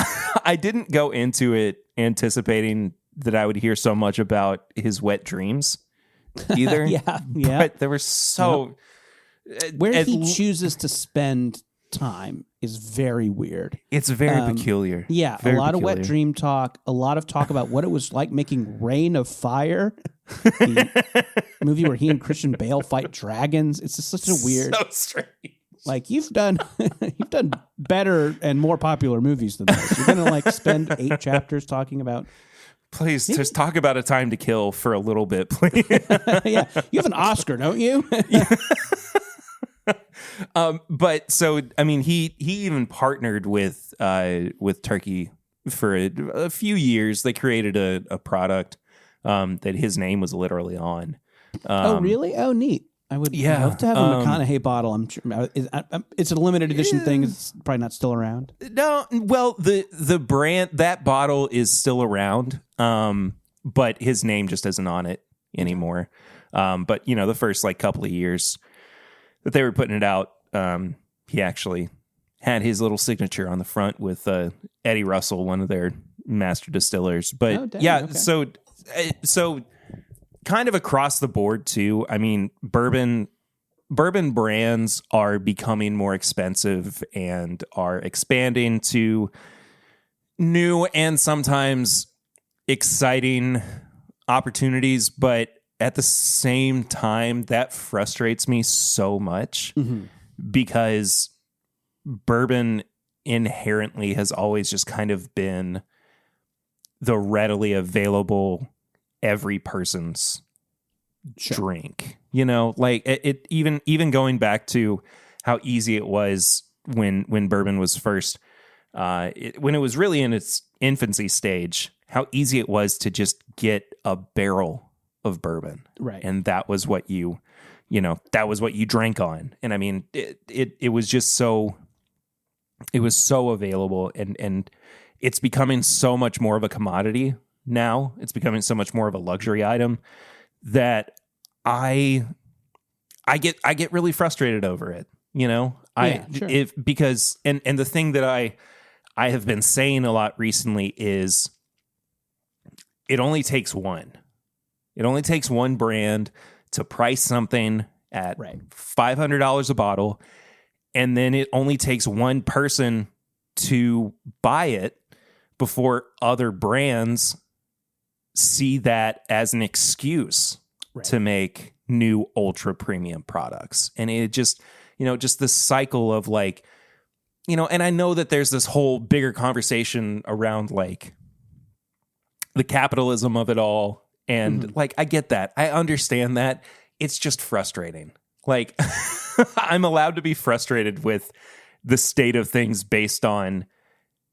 I didn't go into it anticipating that I would hear so much about his wet dreams either. yeah. But there were so where he chooses to spend time is very weird. It's very peculiar. Yeah, very a lot peculiar. of wet dream talk, a lot of talk about what it was like making Reign of Fire, the movie where he and Christian Bale fight dragons. It's just such a weird, so strange. Like you've done better and more popular movies than this. You're gonna like spend 8 chapters talking about. Please just talk about A Time to Kill for a little bit, please. Yeah, you have an Oscar, don't you? But so I mean, he even partnered with Turkey for a few years. They created a product that his name was literally on. Oh, really? Oh, neat. I would love to have a McConaughey bottle. I'm sure it's a limited edition thing. It's probably not still around. No, well, the brand, that bottle is still around, but his name just isn't on it anymore. But you know, the first like couple of years that they were putting it out, he actually had his little signature on the front with Eddie Russell, one of their master distillers. But so kind of across the board too. I mean, bourbon brands are becoming more expensive and are expanding to new and sometimes exciting opportunities, but at the same time, that frustrates me so much because bourbon inherently has always just kind of been the readily available every person's drink. You know, like it even going back to how easy it was when bourbon was first when it was really in its infancy stage, how easy it was to just get a barrel of bourbon. Right. And that was what that was what you drank on. And I mean, it was just so, it was so available, and it's becoming so much more of a commodity now. It's becoming so much more of a luxury item that I get really frustrated over it. You know, because the thing that I have been saying a lot recently is it only takes one. It only takes one brand to price something at $500 a bottle, and then it only takes one person to buy it before other brands see that as an excuse to make new ultra premium products. And it just, just this cycle of like, and I know that there's this whole bigger conversation around like the capitalism of it all. And like, I get that. I understand that. It's just frustrating. Like, I'm allowed to be frustrated with the state of things based on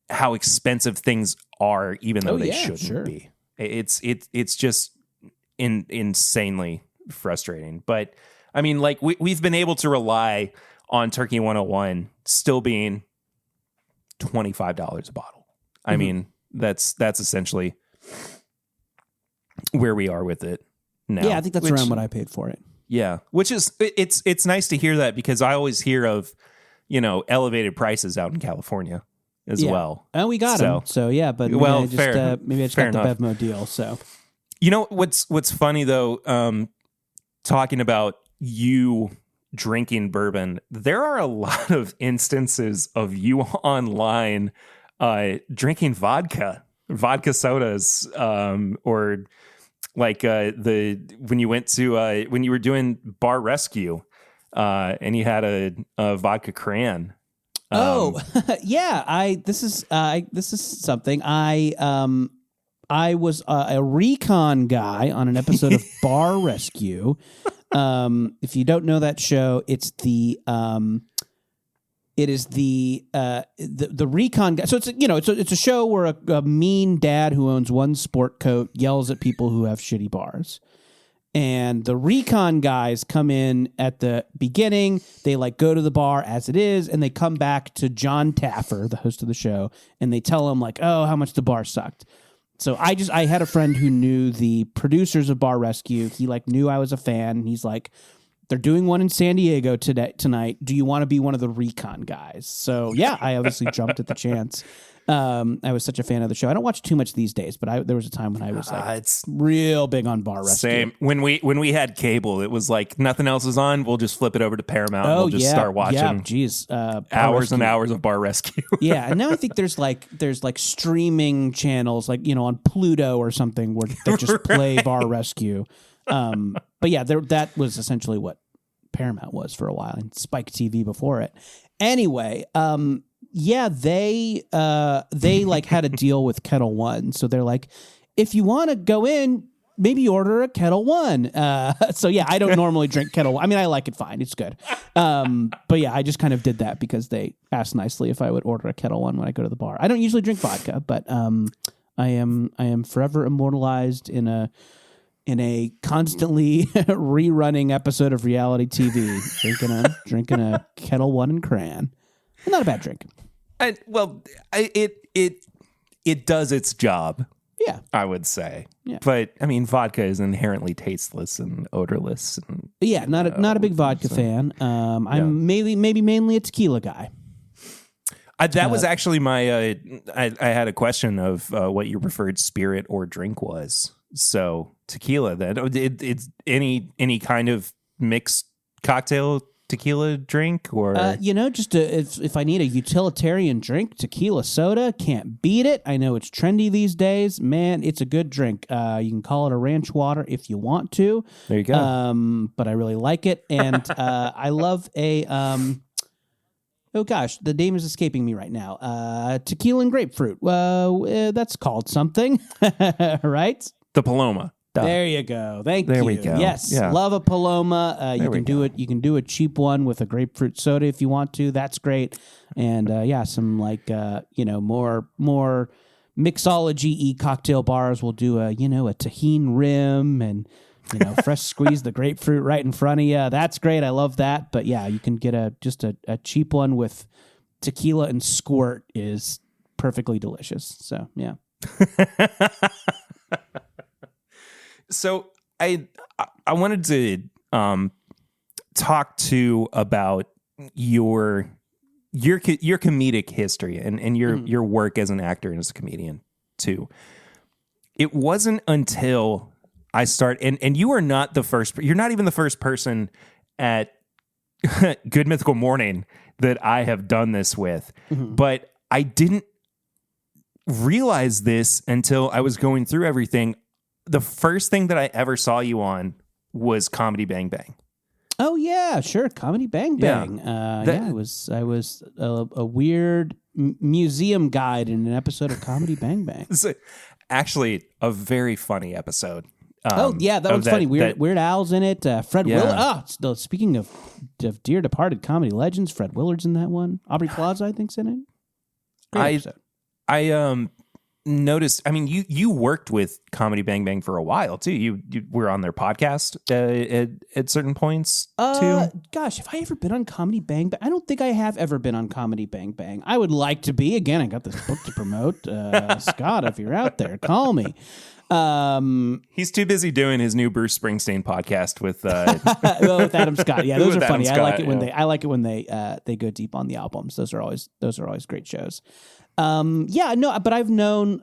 how expensive things are, even though they shouldn't be. It's just insanely frustrating. But I mean, like we've been able to rely on Turkey 101 still being $25 a bottle. I mean, that's essentially where we are with it now. Yeah, I think that's around what I paid for it. Yeah, which is it's nice to hear that, because I always hear of elevated prices out in California as well. And we got them. So yeah, but maybe I just got the Bevmo deal. So what's funny though, talking about you drinking bourbon, there are a lot of instances of you online drinking vodka vodka sodas, or like when you went to when you were doing bar rescue, and you had a vodka cran. Yeah. This is something I was a recon guy on an episode of Bar Rescue. If you don't know that show, it's the recon guy. So it's a show where a mean dad who owns one sport coat yells at people who have shitty bars. And the recon guys come in at the beginning. They go to the bar as it is, and they come back to John Taffer, the host of the show, and they tell him how much the bar sucked. So I had a friend who knew the producers of Bar Rescue. He knew I was a fan. And he's like, they're doing one in San Diego tonight. Do you want to be one of the recon guys? So yeah, I obviously jumped at the chance. I was such a fan of the show. I don't watch too much these days, but there was a time when I was it's real big on Bar Rescue. Same. When we had cable, it was nothing else is on. We'll just flip it over to Paramount. And we'll just start watching. Yeah, geez, hours and hours of Bar Rescue. Yeah, and now I think there's streaming channels on Pluto or something that just play Bar Rescue. But yeah, that was essentially what Paramount was for a while, and Spike TV before it. Anyway, yeah, they had a deal with Kettle One, so they're like, if you want to go in, maybe order a Kettle One. So yeah, I don't normally drink Kettle One. I mean, I like it fine; it's good. But yeah, I just kind of did that because they asked nicely if I would order a Kettle One when I go to the bar. I don't usually drink vodka, but I am forever immortalized in a constantly rerunning episode of reality TV, drinking a Kettle One and cran. Not a bad drink. It does its job. Yeah, I would say. Yeah. But I mean, vodka is inherently tasteless and odorless. And, yeah, not a big vodka fan. I'm mainly a tequila guy. That was actually my. I had a question of what your preferred spirit or drink was. So tequila. Then it's any kind of mixed cocktail tequila drink, or just if I need a utilitarian drink, tequila soda, can't beat it. I know it's trendy these days, man. It's a good drink. You can call it a ranch water if you want to. There you go. But I really like it, and I love a oh gosh, the name is escaping me right now. Tequila and grapefruit. That's called something, right? The Paloma. There you go. Thank you. There we go. Yes, yeah. Love a Paloma. You can do it. You can do a cheap one with a grapefruit soda if you want to. That's great. And some more mixology-y cocktail bars will do a tahini rim and fresh squeeze the grapefruit right in front of you. That's great. I love that. But yeah, you can get a cheap one with tequila and squirt is perfectly delicious. So yeah. So I wanted to talk about your comedic history and your work as an actor and as a comedian too. It wasn't until I started, and you are not the first. You're not even the first person at Good Mythical Morning that I have done this with. Mm-hmm. But I didn't realize this until I was going through everything. The first thing that I ever saw you on was Comedy Bang Bang. Oh yeah, sure, Comedy Bang Bang. I was a weird museum guide in an episode of Comedy Bang Bang. It's actually a very funny episode. That was funny. Weird Al's in it. Fred Willard. Speaking of dear departed comedy legends, Fred Willard's in that one. Aubrey Plaza, I think's in it. Great episode. I noticed. I mean, you worked with Comedy Bang Bang for a while too. You were on their podcast at certain points too. Gosh, have I ever been on Comedy Bang Bang? I don't think I have ever been on Comedy Bang Bang. I would like to be. Again, I got this book to promote. Scott, if you're out there, call me. He's too busy doing his new Bruce Springsteen podcast with with Adam Scott. Yeah, those are funny. Scott, I like it when they go deep on the albums. Those are always great shows. But I've known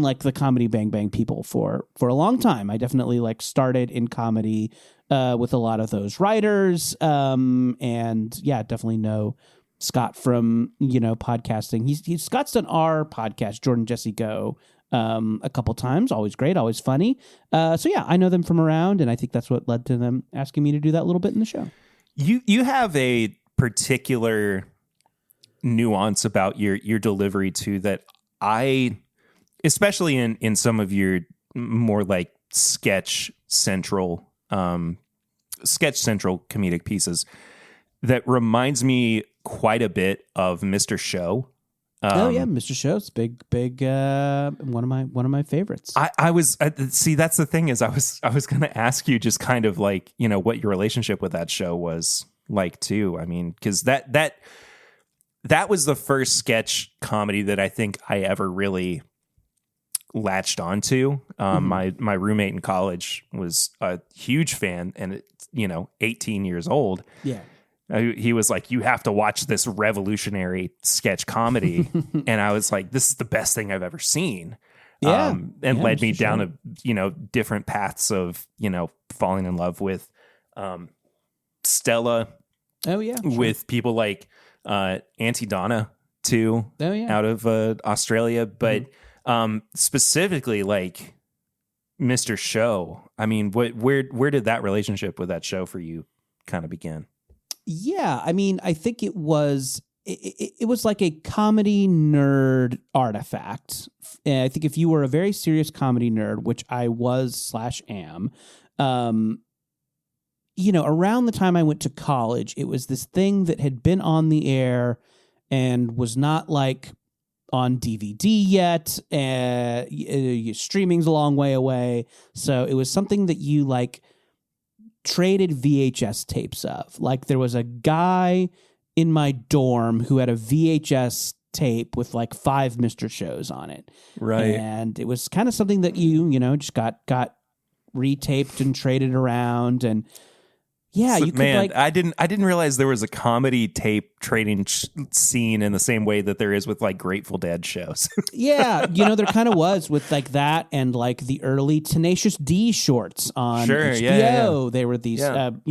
like the Comedy Bang Bang people for a long time. I definitely started in comedy with a lot of those writers. Definitely know Scott from podcasting. Scott's done our podcast, Jordan Jesse Go, a couple times. Always great, always funny. So yeah, I know them from around, and I think that's what led to them asking me to do that little bit in the show. You have a particular nuance about your delivery too that I, especially in some of your more like sketch central comedic pieces, that reminds me quite a bit of Mr. Show. Oh yeah, Mr. Show's big one of my favorites. I was see, that's the thing is I was going to ask you just kind of like, you know, what your relationship with that show was like too. I mean, because that was the first sketch comedy that I think I ever really latched onto. My roommate in college was a huge fan, and 18 years old. Yeah. He was like, you have to watch this revolutionary sketch comedy. And I was like, this is the best thing I've ever seen. Yeah. And led me down a, different paths of, falling in love with Stella. Oh, yeah. Sure. With people like Auntie Donna, too. Oh, yeah. Out of Australia. But specifically, like, Mr. Show. I mean, where did that relationship with that show for you kind of begin? Yeah, I mean, I think it was like a comedy nerd artifact. And I think if you were a very serious comedy nerd, which I was/am, around the time I went to college, it was this thing that had been on the air and was not like on DVD yet. Streaming's a long way away, so it was something that you like traded VHS tapes of. Like there was a guy in my dorm who had a VHS tape with like 5 Mr. Shows on it. Right. And it was kind of something that you just got retaped and traded around. And yeah, so, you could I didn't realize there was a comedy tape trading scene in the same way that there is with like Grateful Dead shows. Yeah, there kind of was with like that and like the early Tenacious D shorts on HBO. Yeah. They were these, in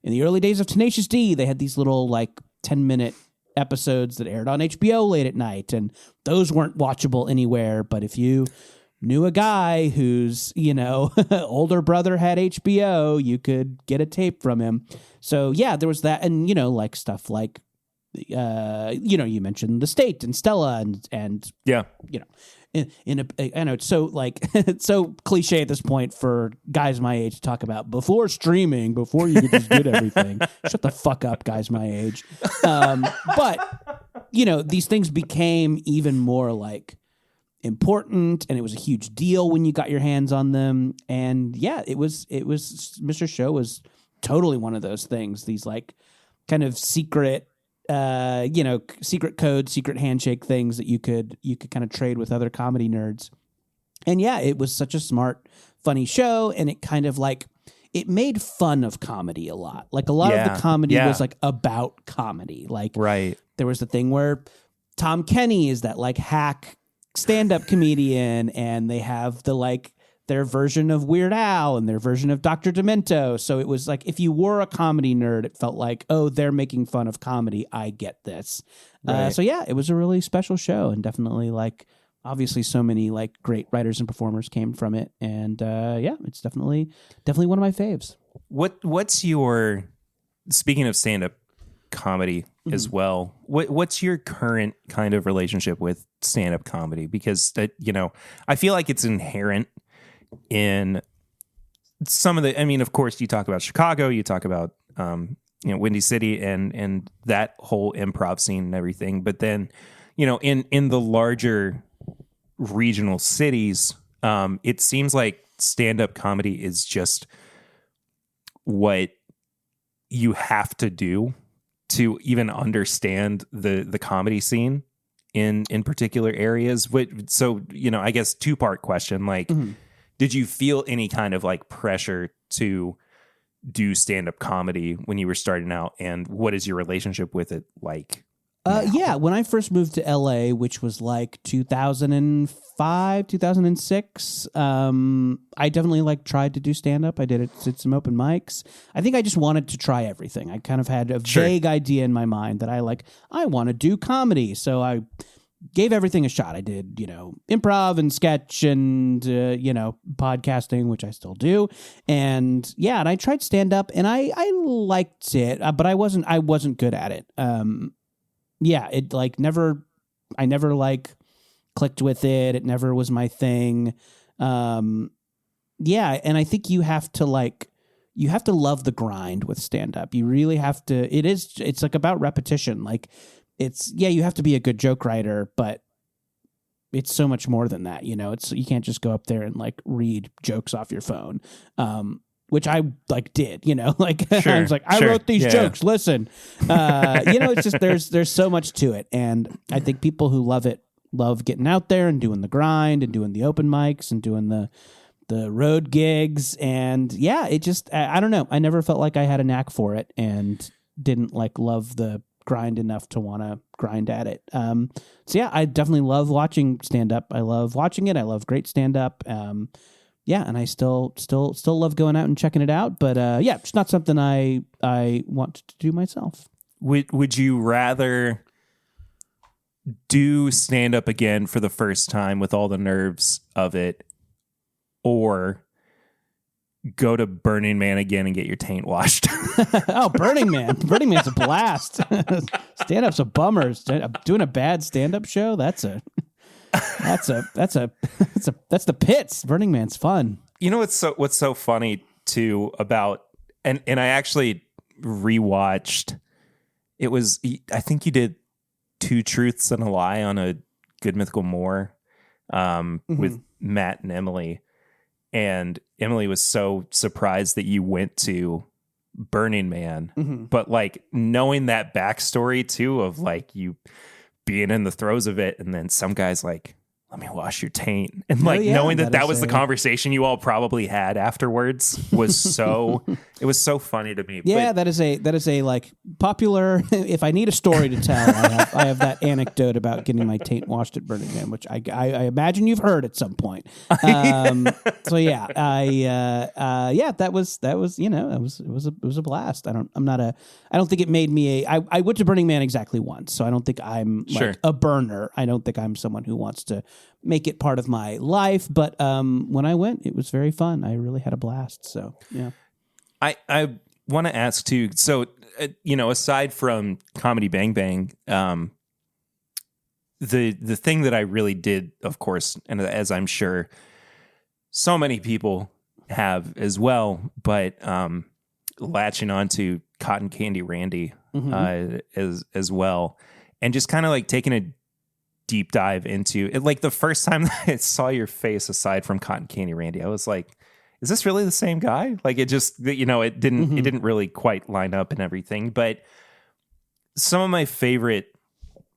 the early days of Tenacious D, they had these little like 10-minute episodes that aired on HBO late at night, and those weren't watchable anywhere. But if you knew a guy whose, older brother had HBO, you could get a tape from him. So yeah, there was that. And, like stuff like, you mentioned The State and Stella and yeah, I know it's so like, it's so cliche at this point for guys my age to talk about before streaming, before you could just get everything. Shut the fuck up, guys my age. But, these things became even more like important, and it was a huge deal when you got your hands on them. And yeah, it was Mr. Show was totally one of those things, these like kind of secret secret code, secret handshake things that you could kind of trade with other comedy nerds. And yeah, it was such a smart, funny show, and it kind of like it made fun of comedy a lot. Like a lot of the comedy was like about comedy. Like right. There was the thing where Tom Kenny is that like hack stand-up comedian, and they have the like their version of Weird Al and their version of Dr. Demento. So it was like if you were a comedy nerd, it felt like, oh, they're making fun of comedy. I get this. Right. So yeah, it was a really special show, and definitely like obviously so many like great writers and performers came from it. And yeah, it's definitely one of my faves. What's your, speaking of stand-up comedy as well, what's your current kind of relationship with stand-up comedy? Because I feel like it's inherent in some of the, I mean, of course you talk about Chicago, you talk about Windy City and that whole improv scene and everything, but then in the larger regional cities, it seems like stand-up comedy is just what you have to do to even understand the comedy scene in particular areas. So, I guess 2-part question, like, did you feel any kind of like pressure to do stand-up comedy when you were starting out, and what is your relationship with it like? Yeah, when I first moved to LA, which was like 2005, 2006, I definitely like tried to do stand-up. I did some open mics. I think I just wanted to try everything. I kind of had a vague idea in my mind that I want to do comedy. So I gave everything a shot. I did, improv and sketch and, podcasting, which I still do. And and I tried stand up and I liked it, but I wasn't good at it. It I never clicked with it. It never was my thing. And I think you have to love the grind with stand up. You really have to, it's like about repetition. Like you have to be a good joke writer, but it's so much more than that. You can't just go up there and like read jokes off your phone. Which I did, Sure, I was like, I wrote these jokes. Listen, it's just, there's so much to it. And I think people who love it, love getting out there and doing the grind and doing the open mics and doing the road gigs. And it just, I don't know. I never felt like I had a knack for it and didn't love the grind enough to want to grind at it. I definitely love watching stand up. I love watching it. I love great stand up. And I still love going out and checking it out. But it's not something I want to do myself. Would you rather do stand up again for the first time with all the nerves of it, or go to Burning Man again and get your taint washed? Oh, Burning Man! Burning Man's a blast. Stand up's a bummer. Doing a bad stand up show, that's the pits. Burning Man's fun. What's so funny too about, and I actually rewatched. It was, I think you did 2 Truths and a Lie on a Good Mythical Morning with Matt and Emily. And Emily was so surprised that you went to Burning Man. But knowing that backstory too of you being in the throes of it, and then some guy's like, let me wash your taint. And knowing that was the conversation you all probably had afterwards was so, it was so funny to me. Yeah, that is a popular, if I need a story to tell, I have that anecdote about getting my taint washed at Burning Man, which I imagine you've heard at some point. That was a blast. I don't think it made me I went to Burning Man exactly once, so I don't think I'm a burner. I don't think I'm someone who wants to make it part of my life, but when I went, it was very fun. I really had a blast. So yeah, I want to ask too. So aside from Comedy Bang Bang, the thing that I really did, of course, and as I'm sure so many people have as well, but latching on to Cotton Candy Randy as well, and just kind of taking a deep dive into it. The first time that I saw your face aside from Cotton Candy Randy, I was like, is this really the same guy? It just, it didn't really quite line up and everything. But some of my favorite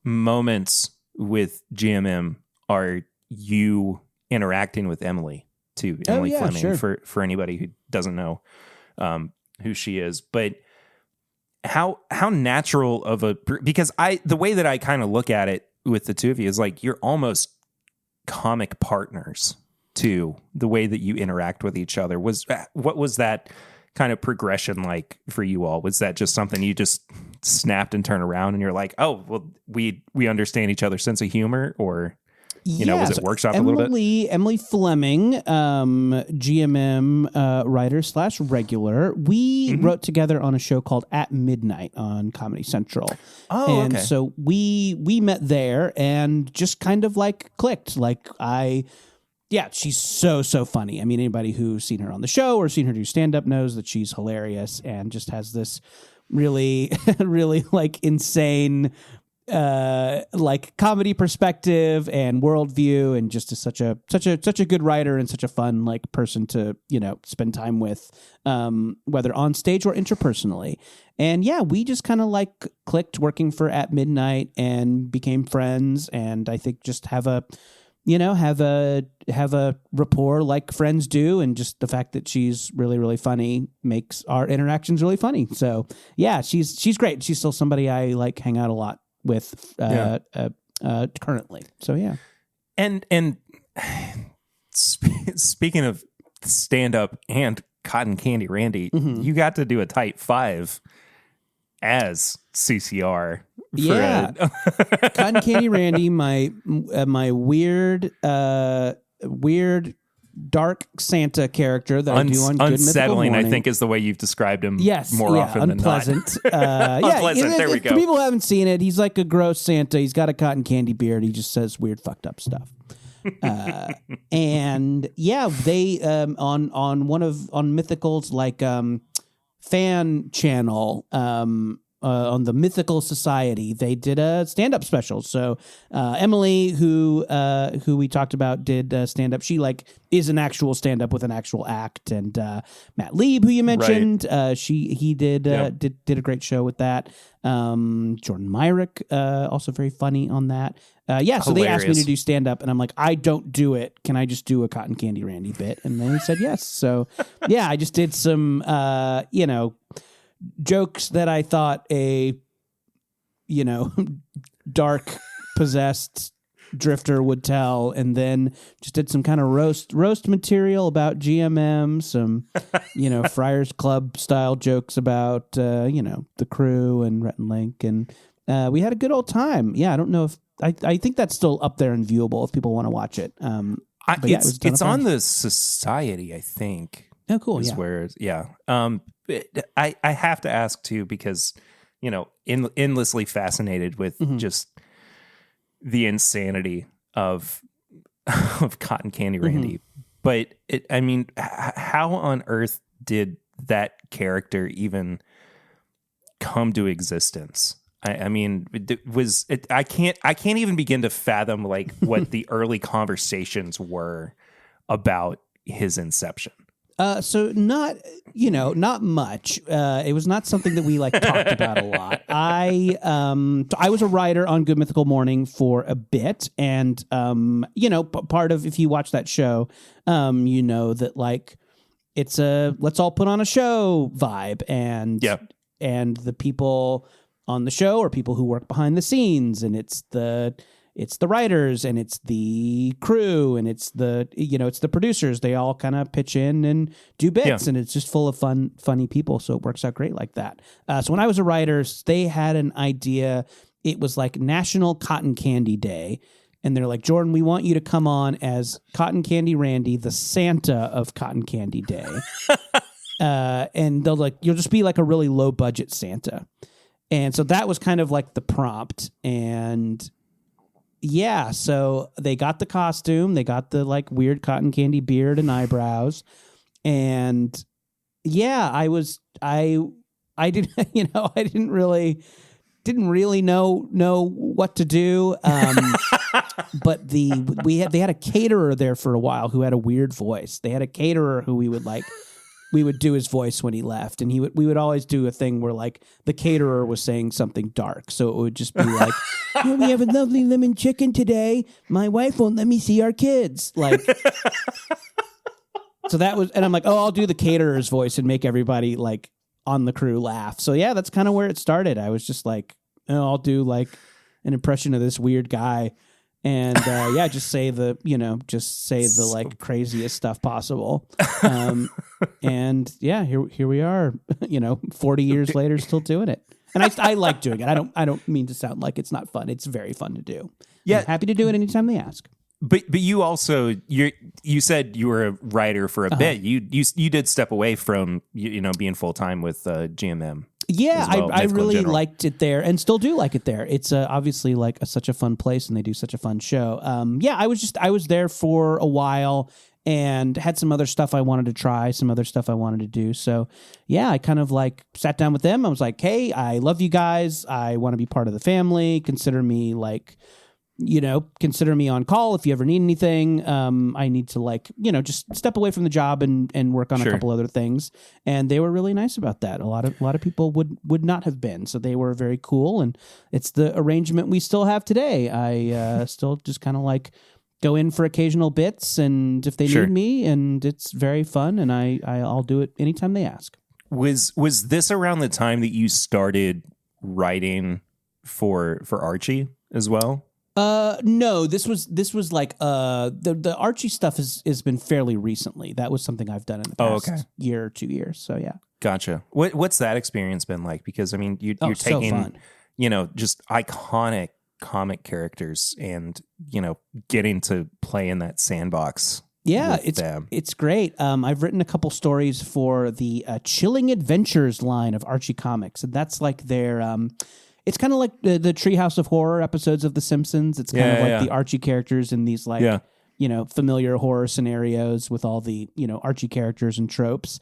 moments with GMM are you interacting with Emily too. Emily Fleming, sure. for anybody who doesn't know who she is. But how natural of because the way that I kind of look at it with the two of you is you're almost comic partners too, the way that you interact with each other. What was that kind of progression like for you all? Was that just something you just snapped and turned around and you're like, oh, well, we understand each other's sense of humor, or was it workshopped a little bit? Emily Fleming, GMM writer / regular. We wrote together on a show called At Midnight on Comedy Central. Oh, and okay. So we met there and just kind of clicked. She's so funny. I mean, anybody who's seen her on the show or seen her do stand-up knows that she's hilarious and just has this really, really insane comedy perspective and worldview, and just is such a good writer and such a fun person to spend time with, whether on stage or interpersonally. And we just kind of clicked working for At Midnight and became friends, and I think just have a rapport like friends do, and just the fact that she's really, really funny makes our interactions really funny. So she's great. She's still somebody I hang out a lot with currently. So yeah. And speaking of stand up and Cotton Candy Randy, you got to do a tight 5 as CCR. Yeah. Cotton Candy Randy, my weird dark Santa character that I do on Good Mythical Unsettling, Morning. I think, is the way you've described him. Yes, more often unpleasant. than not. Unpleasant. There we go. For people who haven't seen it, he's like a gross Santa. He's got a cotton candy beard. He just says weird, fucked up stuff. And yeah, they on Mythical's like fan channel. On the Mythical Society, they did a stand-up special. So Emily, who we talked about, did stand-up. She like is an actual stand-up with an actual act. And Matt Lieb, who you mentioned, he did a great show with that. Jordan Myrick, also very funny on that. So they asked me to do stand-up, and I'm like, I don't do it. Can I just do a Cotton Candy Randy bit? And then he said yes. So yeah, I just did some, jokes that I thought a, dark possessed drifter would tell, and then just did some kind of roast material about GMM, some, Friars Club style jokes about, the crew and Rhett and Link, and we had a good old time. Yeah, I don't know if I think that's still up there and viewable if people want to watch it. It's on the Society, I think. Oh, cool. I have to ask too, because endlessly fascinated with just the insanity of Cotton Candy Randy. But how on earth did that character even come to existence? I can't even begin to fathom like what the early conversations were about his inception. So not much. It was not something that we like talked about a lot. I was a writer on Good Mythical Morning for a bit, and part of, if you watch that show, that like it's a let's all put on a show vibe, and the people on the show are people who work behind the scenes, and it's the writers, and it's the crew, and it's the producers. They all kind of pitch in and do bits, and it's just full of funny people. So it works out great like that. So when I was a writer, they had an idea. It was like National Cotton Candy Day. And they're like, Jordan, we want you to come on as Cotton Candy Randy, the Santa of Cotton Candy Day. And they'll like, you'll just be like a really low budget Santa. And so that was kind of like the prompt. And yeah, so they got the costume, they got the like weird cotton candy beard and eyebrows. And yeah, I didn't really know what to do. But they had a caterer there for a while who had a weird voice. They had a caterer who we would do his voice when he left, and we would always do a thing where like the caterer was saying something dark, so it would just be like, we have a lovely lemon chicken today. My wife won't let me see our kids. Like, so that was, and I'm like, oh, I'll do the caterer's voice and make everybody like on the crew laugh. So yeah, that's kind of where it started. I was just like, I'll do like an impression of this weird guy. And just say the like craziest stuff possible. And yeah, here we are, 40 years later, still doing it. And I like doing it. I don't mean to sound like it's not fun. It's very fun to do. Yeah, I'm happy to do it anytime they ask. But you also you said you were a writer for a bit. You did step away from being full time with GMM. Yeah, well, I really liked it there, and still do like it there. It's obviously like such a fun place, and they do such a fun show. I was there for a while and had some other stuff I wanted to try, some other stuff I wanted to do. So yeah, I kind of like sat down with them. I was like, hey, I love you guys. I want to be part of the family. Consider me on call if you ever need anything. I need to just step away from the job and work on a couple other things. And they were really nice about that. A lot of people would not have been. So they were very cool. And it's the arrangement we still have today. I still just kind of like go in for occasional bits, and if they need me, and it's very fun, and I'll do it anytime they ask. Was this around the time that you started writing for Archie as well? No, this was like the Archie stuff has been fairly recently. That was something I've done in the past year or 2 years. So yeah. Gotcha. What's that experience been like? Because I mean, you're taking, fun. Just iconic comic characters and, getting to play in that sandbox. Yeah, with them. It's great. I've written a couple stories for the Chilling Adventures line of Archie Comics, and that's like their. It's kind of like the Treehouse of Horror episodes of The Simpsons. It's kind of like the Archie characters in these familiar horror scenarios with all the Archie characters and tropes.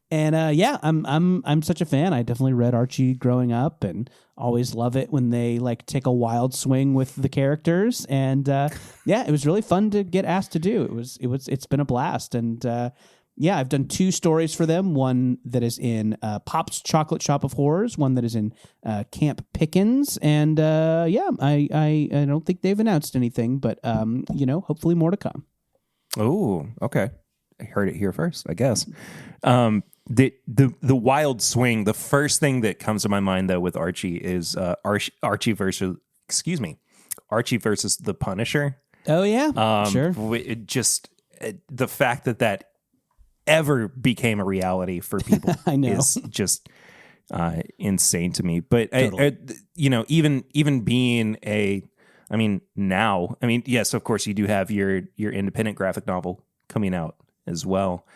And I'm such a fan. I definitely read Archie growing up, and always love it when they like take a wild swing with the characters. And it was really fun to get asked to do. It's been a blast. And I've done 2 stories for them. One that is in Pop's Chocolate Shop of Horrors. One that is in Camp Pickens. And I don't think they've announced anything, but hopefully more to come. Oh, okay. I heard it here first, I guess. The wild swing. The first thing that comes to my mind though with Archie is Archie versus the Punisher. Oh yeah, sure. The fact that ever became a reality for people I know. is just insane to me. But Totally. even being yes, of course you do have your independent graphic novel coming out as well.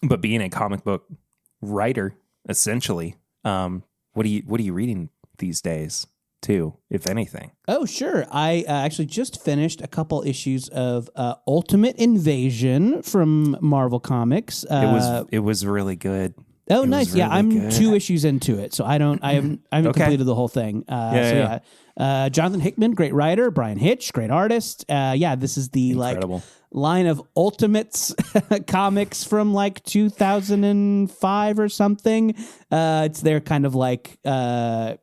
But being a comic book writer, essentially, what are you reading these days too, if anything? Oh, sure. I actually just finished a couple issues of Ultimate Invasion from Marvel Comics. It was really good. Oh, nice. Really I'm good. 2 issues into it, so I haven't completed the whole thing. Jonathan Hickman, great writer. Brian Hitch, great artist. This is the Incredible. Line of Ultimates comics from like 2005 or something. It's their kind of like mashup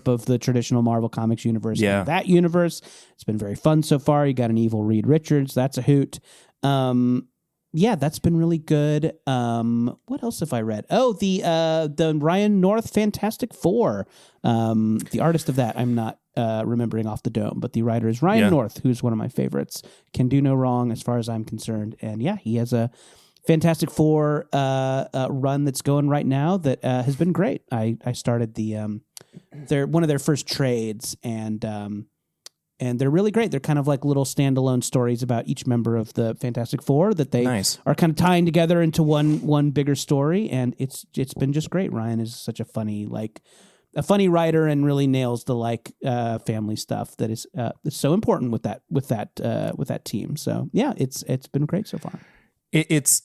of the traditional Marvel Comics universe and that universe. It's been very fun so far. You got an evil Reed Richards. That's a hoot. That's been really good. What else have I read? Oh, the Ryan North Fantastic Four. The artist of that, I'm not remembering off the dome, but the writer is Ryan North, who's one of my favorites. Can do no wrong as far as I'm concerned. And he has a Fantastic Four run that's going right now that has been great. I started they're one of their first trades, and they're really great. They're kind of like little standalone stories about each member of the Fantastic Four that they are kind of tying together into one bigger story, and it's been just great. Ryan is such a funny writer and really nails the family stuff that is so important with that team. So it's been great so far. It's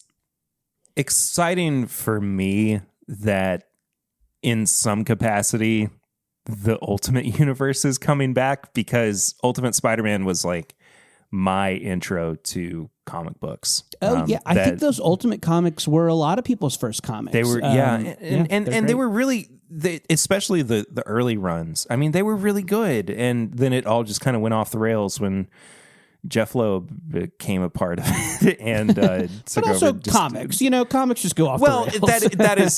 exciting for me that in some capacity the Ultimate Universe is coming back, because Ultimate Spider-Man was like my intro to comic books. I think those Ultimate comics were a lot of people's first comics. They were, and they were really, especially the early runs. I mean, they were really good, and then it all just kind of went off the rails when Jeff Loeb became a part of it, and but also comics. Comics just go off. Well, the rails.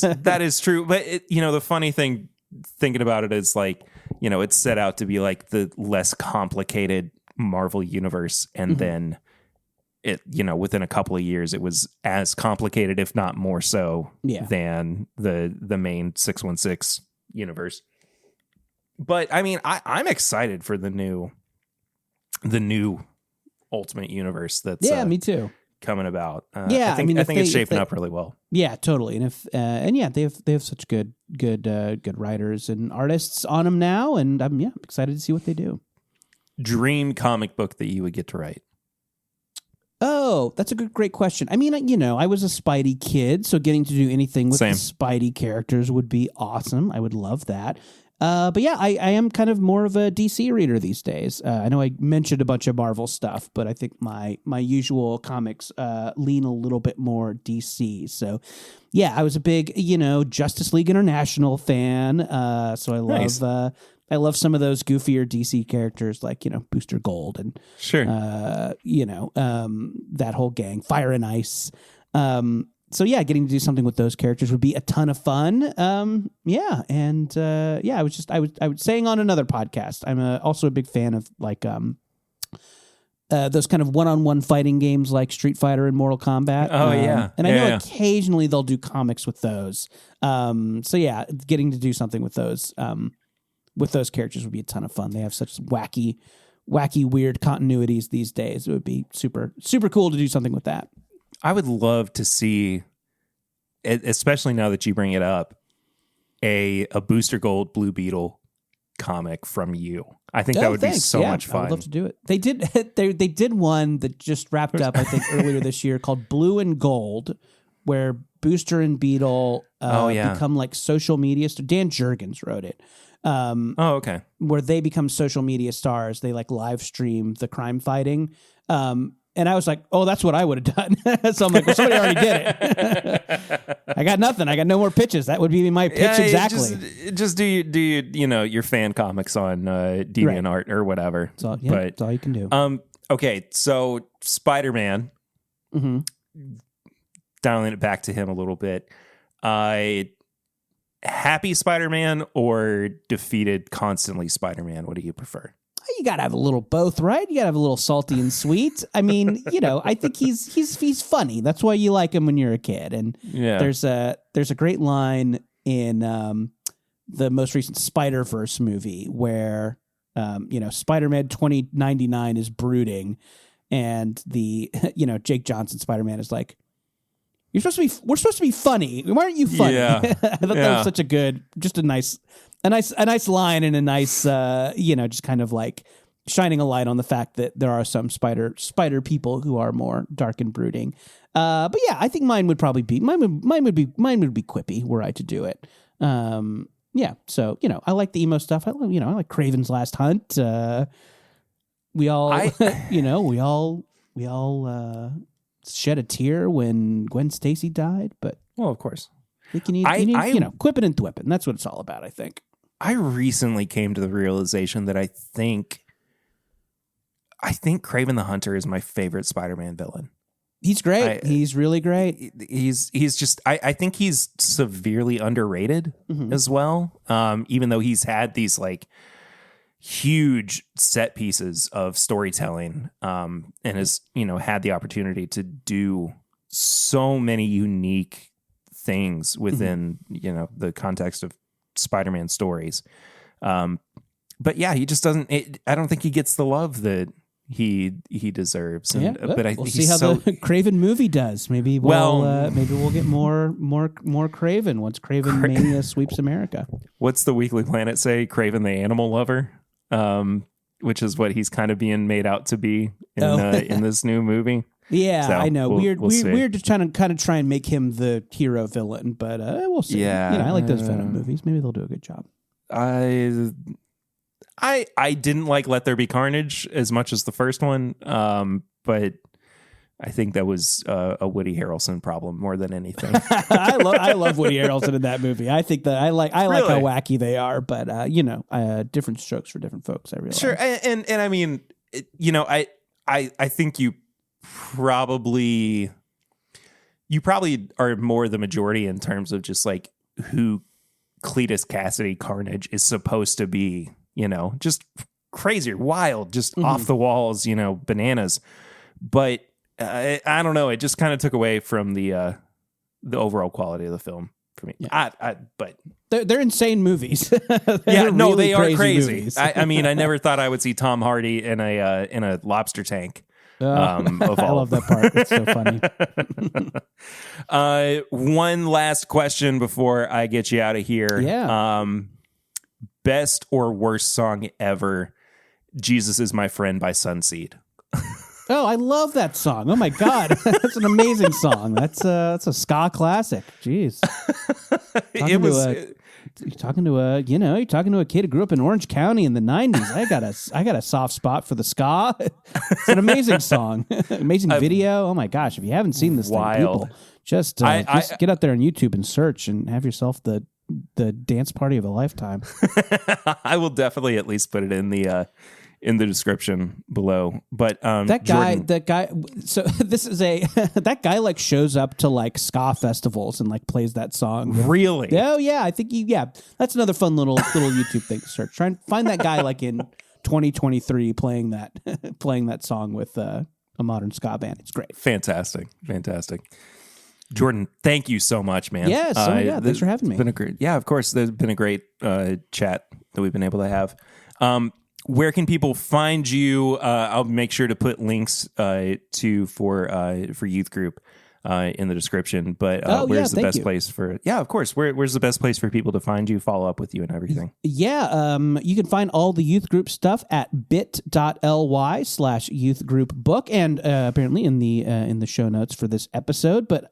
that is true, but the funny thing thinking about it is it's set out to be like the less complicated Marvel universe, and then it within a couple of years it was as complicated, if not more so, than the main 616 universe. But I mean, I'm excited for the new Ultimate Universe that's me too, coming about. I think it's shaping up really well. Yeah, totally. And they have such good writers and artists on them now, and I'm excited to see what they do. Dream comic book that you would get to write? Oh, that's a great question. I mean, I was a Spidey kid, so getting to do anything with the Spidey characters would be awesome. I would love that. But I am kind of more of a DC reader these days. I know I mentioned a bunch of Marvel stuff, but I think my usual comics lean a little bit more DC. So, I was a big, Justice League International fan. So I love some of those goofier DC characters like, Booster Gold and that whole gang, Fire and Ice. So yeah, getting to do something with those characters would be a ton of fun. I was saying on another podcast, I'm also a big fan of like those kind of one-on-one fighting games like Street Fighter and Mortal Kombat. Oh yeah, and I know occasionally they'll do comics with those. So yeah, getting to do something with those characters would be a ton of fun. They have such wacky, weird continuities these days. It would be super, super cool to do something with that. I would love to see, especially now that you bring it up, a Booster Gold Blue Beetle comic from you. I think that would be so much fun. I would love to do it. They did they did one that just wrapped up, I think, earlier this year called Blue and Gold, where Booster and Beetle become like social media stars. Dan Jurgens wrote it. Okay. Where they become social media stars. They like live stream the crime fighting. And I was like, oh, that's what I would have done. So I'm like, well, somebody already did it. I got nothing. I got no more pitches. That would be my pitch exactly. Just do your fan comics on DeviantArt or whatever. That's all you can do. Okay, so Spider-Man, dialing it back to him a little bit. Happy Spider-Man or defeated constantly Spider-Man? What do you prefer? You got to have a little both, right? You got to have a little salty and sweet. I mean, I think he's funny. That's why you like him when you're a kid. And there's a great line in the most recent Spider-Verse movie where Spider-Man 2099 is brooding, and the Jake Johnson Spider-Man is like, we're supposed to be funny. Why aren't you funny? Yeah. I thought that was such a nice line and a nice, just kind of like shining a light on the fact that there are some spider people who are more dark and brooding. But yeah, I think mine would be quippy were I to do it. So I like the emo stuff. I like Kraven's Last Hunt. We all shed a tear when Gwen Stacy died, but of course, you need quipping and thwipping. That's what it's all about, I think. I recently came to the realization that I think Kraven the Hunter is my favorite Spider-Man villain. He's great. He's really great. He's just I think he's severely underrated as well. Even though he's had these like huge set pieces of storytelling, and has had the opportunity to do so many unique things within the context of Spider-Man stories. But yeah, he just doesn't. I don't think he gets the love that he deserves. And, but we'll see how the Kraven movie does. Maybe we'll get more Kraven once Kraven Mania sweeps America. What's the Weekly Planet say? Kraven the Animal Lover, which is what he's kind of being made out to be in this new movie. Yeah, so I know. We'll see. We're just trying to try and make him the hero villain, but we'll see. Yeah, I like those Venom movies. Maybe they'll do a good job. I didn't like Let There Be Carnage as much as the first one, but I think that was a Woody Harrelson problem more than anything. I love Woody Harrelson in that movie. I think that I like how wacky they are, but different strokes for different folks. I realize. Sure, and I mean, I think you probably are more the majority in terms of just like who Cletus Cassidy Carnage is supposed to be, just crazy, wild, just off the walls, bananas. But I don't know. It just kind of took away from the overall quality of the film for me. Yeah. But they're insane movies. They really are crazy. Movies. I mean, I never thought I would see Tom Hardy in a lobster tank. I love that part. It's so funny. One last question before I get you out of here. Yeah. Best or worst song ever? Jesus Is My Friend by Sunseed. Oh, I love that song. Oh my God. That's an amazing song. That's a ska classic. Jeez. You're talking to a kid who grew up in Orange County in the 90s. I got a soft spot for the ska. It's an amazing song. Amazing video. Oh my gosh. If you haven't seen this thing, people, just get out there on YouTube and search and have yourself the dance party of a lifetime. I will definitely at least put it in the in the description below. But that guy. So this is that guy like shows up to like ska festivals and like plays that song. Really? Oh yeah, I think that's another fun little YouTube thing to search. Try and find that guy like in 2023 playing that song with a modern ska band. It's great. Fantastic. Jordan, thank you so much, man. Yeah, thanks for having me. Been a great, of course. There's been a great chat that we've been able to have. Where can people find you? I'll make sure to put links for youth group in the description. But where's the best place for? Yeah, of course. Where's the best place for people to find you, follow up with you, and everything? Yeah, you can find all the youth group stuff at bit.ly/youth group book, and apparently in the show notes for this episode. But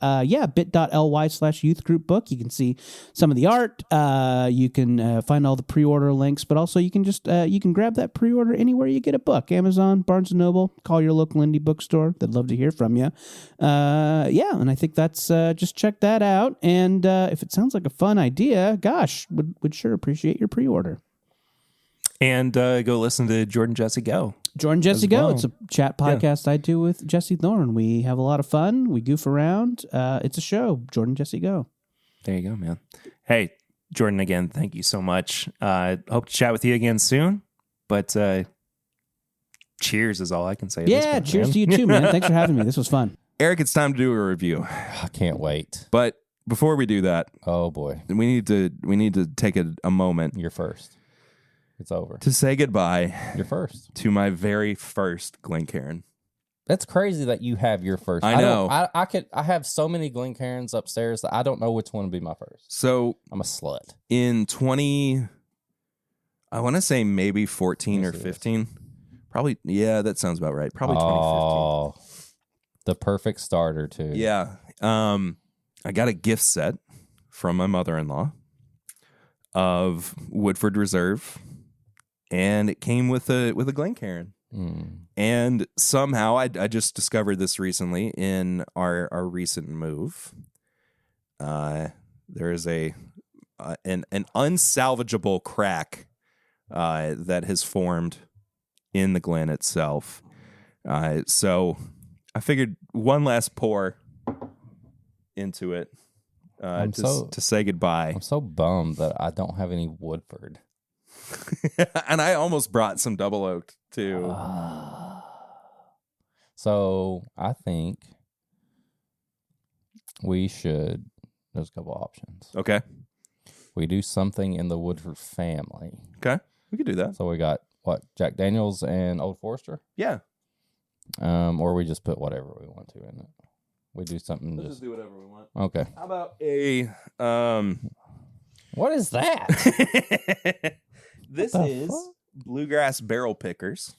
bit.ly/youth group book. You can see some of the art. You can find all the pre-order links, but also you can just you can grab that pre-order anywhere you get a book: Amazon, Barnes and Noble. Call your local indie bookstore. They'd love to hear from you. And I think that's just check that out. And if it sounds like a fun idea, gosh, would sure appreciate your pre-order. And go listen to Jordan Jesse Go. Jordan Jesse Go. It's a chat podcast I do with Jesse Thorne. We have a lot of fun. We goof around. It's a show. Jordan Jesse Go. There you go, man. Hey, Jordan, again, thank you so much. Hope to chat with you again soon. But cheers is all I can say. At this point, cheers to you too, man. Thanks for having me. This was fun. Eric, it's time to do a review. I can't wait. But before we do that, oh boy, we need to take a moment. You're first. It's over. To say goodbye. You're first. To my very first Glencairn. That's crazy that you have your first. I know. I have so many Glencairns upstairs that I don't know which one would be my first. So I'm a slut. In I want to say maybe 14 or 15. Probably, yeah, that sounds about right. Probably 2015. The perfect starter too. Yeah. I got a gift set from my mother-in-law of Woodford Reserve, and it came with a Glencairn. And somehow I just discovered this recently in our recent move. There is an unsalvageable crack that has formed in the Glen itself. So I figured one last pour into it to say goodbye. I'm so bummed that I don't have any Woodford. And I almost brought some double oaked too. So I think we should. There's a couple options. Okay. We do something in the Woodford family. Okay. We could do that. So we got what? Jack Daniels and Old Forester? Yeah. Or we just put whatever we want to in it. We do something. Let's just do whatever we want. Okay. How about a What is that? This is Bluegrass Barrel Pickers.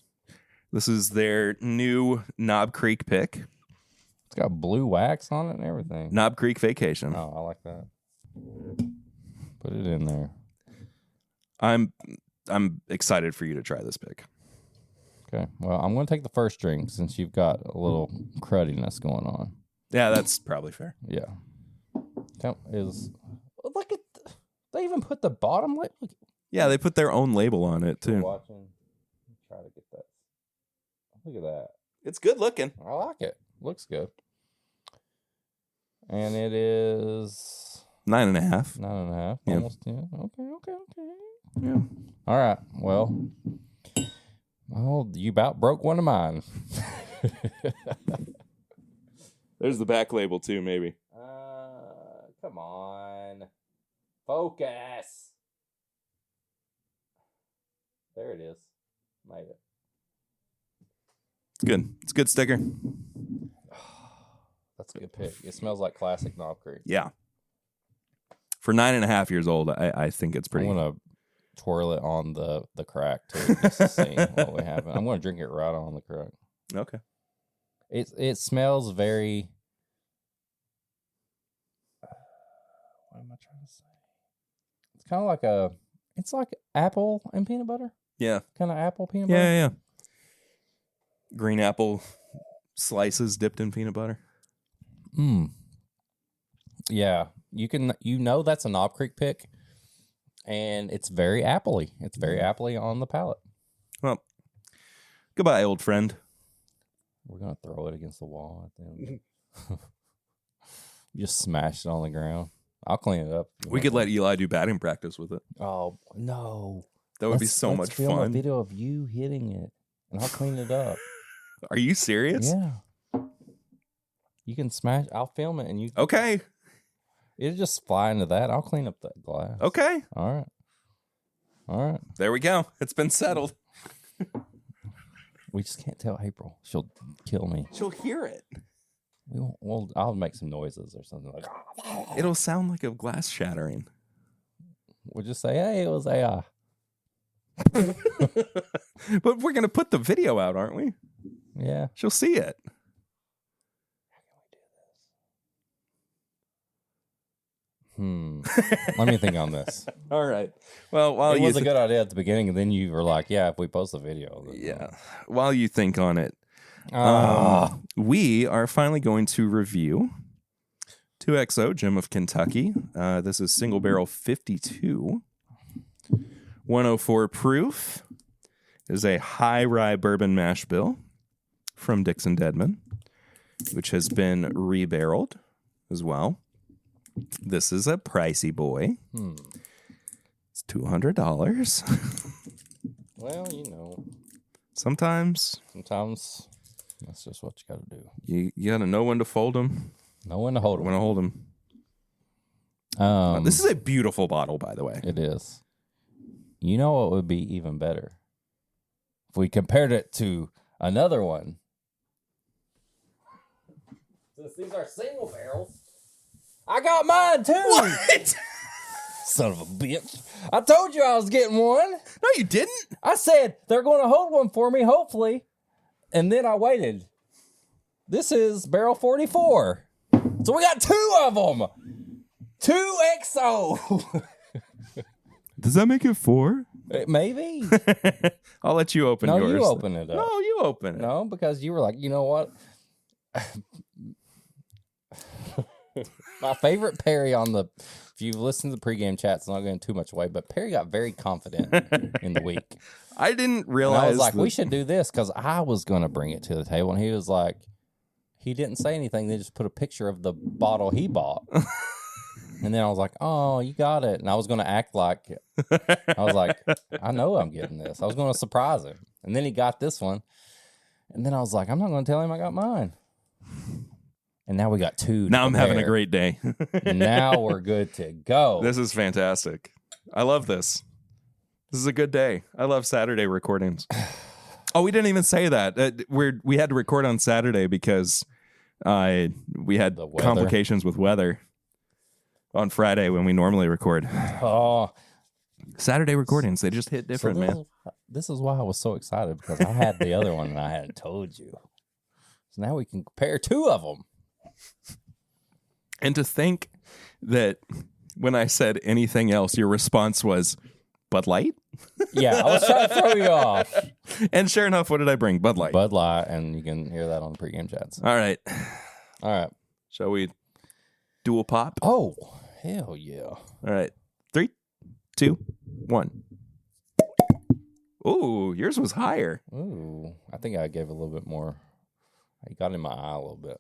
This is their new Knob Creek pick. It's got blue wax on it and everything. Knob Creek Vacation. Oh, I like that. Put it in there. I'm excited for you to try this pick. Okay. Well, I'm going to take the first drink since you've got a little cruddiness going on. Yeah, that's probably fair. Yeah. Look at they even put the bottom lip. Yeah, they put their own label on it too. Watching. Try to get that. Look at that. It's good looking. I like it. Looks good. And it is 9.5. 9.5. Yeah. Almost 10. Okay. Yeah. All right. Well, you about broke one of mine. There's the back label too, maybe. Come on. Focus. There it is. Made it. It's good. It's a good sticker. That's a good pick. It smells like classic Knob Creek. Yeah. For 9.5 years old, I think it's pretty. I'm gonna twirl it on the crack too, just to see what we have. I'm gonna drink it right on the crack. Okay. It smells very. What am I trying to say? It's kind of like it's like apple and peanut butter. Yeah. Kind of apple peanut butter. Yeah. Green apple slices dipped in peanut butter. Yeah. You know that's a Knob Creek pick, and it's very appley. It's very appley on the palate. Well, Goodbye, old friend. We're going to throw it against the wall at the end. You just smash it on the ground. I'll clean it up. We could let Eli do batting practice with it. Oh, no. That would be so much film fun. A video of you hitting it, and I'll clean it up. Are you serious? Yeah. You can smash. I'll film it, and you. Okay. It'll just fly into that. I'll clean up that glass. Okay. All right. There we go. It's been settled. We just can't tell April. She'll kill me. She'll hear it. I'll make some noises or something like. It'll sound like a glass shattering. We'll just say, "Hey, it was AI." But we're gonna put the video out, aren't we? Yeah. She'll see it. Let me think on this. All right. Well, while It was a good idea at the beginning, and then you were like, "Yeah, if we post the video." Yeah. While you think on it, we are finally going to review 2XO Jim of Kentucky. This is single barrel 52, 104 proof. It is a high rye bourbon mash bill from Dixon Dedman, which has been rebarreled as well. This is a pricey boy. It's $200. Well, you know, Sometimes that's just what you got to do. you got to know when to fold them, Know when to hold when them. to hold them. This is a beautiful bottle, by the way. It is. You know what would be even better? If we compared it to another one. Since these are single barrels, I got mine too. What? Son of a bitch. I told you I was getting one. No, you didn't. I said they're going to hold one for me, hopefully. And then I waited. This is barrel 44. So we got two of them. 2XO. Does that make it 4? Maybe. I'll let you open No, yours. you open it up. No, you open it. No, because you were like, you know what? My favorite Perry on the, if you've listened to the pregame chats, I'm not going too much away, but Perry got very confident in the week. I didn't And realize. I was like, we should do this because I was going to bring it to the table. And he was like, he didn't say anything. They just put a picture of the bottle he bought. And then I was like, oh, you got it. And I was going to act like, I was like, I know I'm getting this. I was going to surprise him. And then he got this one. And then I was like, I'm not going to tell him I got mine. And now we got two. Now I'm having a great day. Now we're good to go. This is fantastic. I love this. This is a good day. I love Saturday recordings. Oh, we didn't even say that. We had to record on Saturday because we had The weather. complications with weather on Friday when we normally record. Oh, Saturday recordings, they just hit different, man. This is why I was so excited because I had the other one and I hadn't told you. So now we can compare two of them. And to think that when I said anything else, your response was Bud Light? Yeah, I was trying to throw you off. And sure enough, what did I bring? Bud Light. Bud Light, and you can hear that on the pregame chats. All right. All right. Shall we dual pop? Oh, hell yeah. All right. 3, 2, 1. Ooh, yours was higher. Ooh, I think I gave a little bit more. I got in my eye a little bit.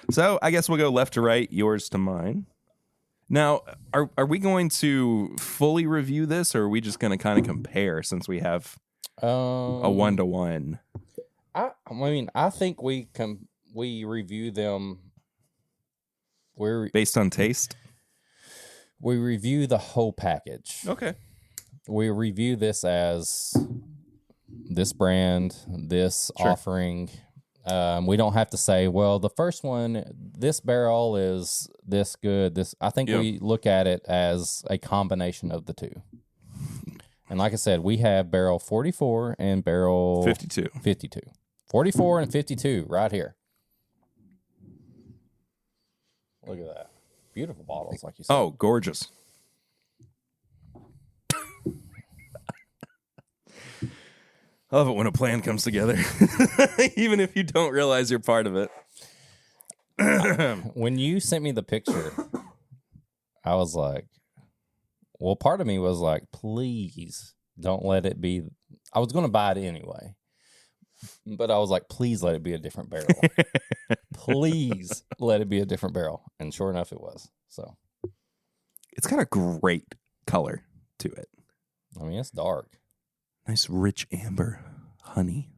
So I guess we'll go left to right, yours to mine. Now, are we going to fully review this, or are we just going to kind of compare since we have a 1-to-1? I mean, I think we review them. Based on taste? We review the whole package. Okay. We review this as this brand, this offering. We don't have to say, well, the first one, this barrel is this good. I think we look at it as a combination of the two. And like I said, we have barrel 44 and barrel 52. 44 and 52 right here. Look at that. Beautiful bottles, like you said. Oh, gorgeous. I love it when a plan comes together, even if you don't realize you're part of it. When you sent me the picture, I was like, well, part of me was like, please don't let it be I was going to buy it anyway, but I was like, please let it be a different barrel. Please let it be a different barrel. And sure enough, it was. So It's got a great color to it. I mean, it's dark. Nice rich amber honey.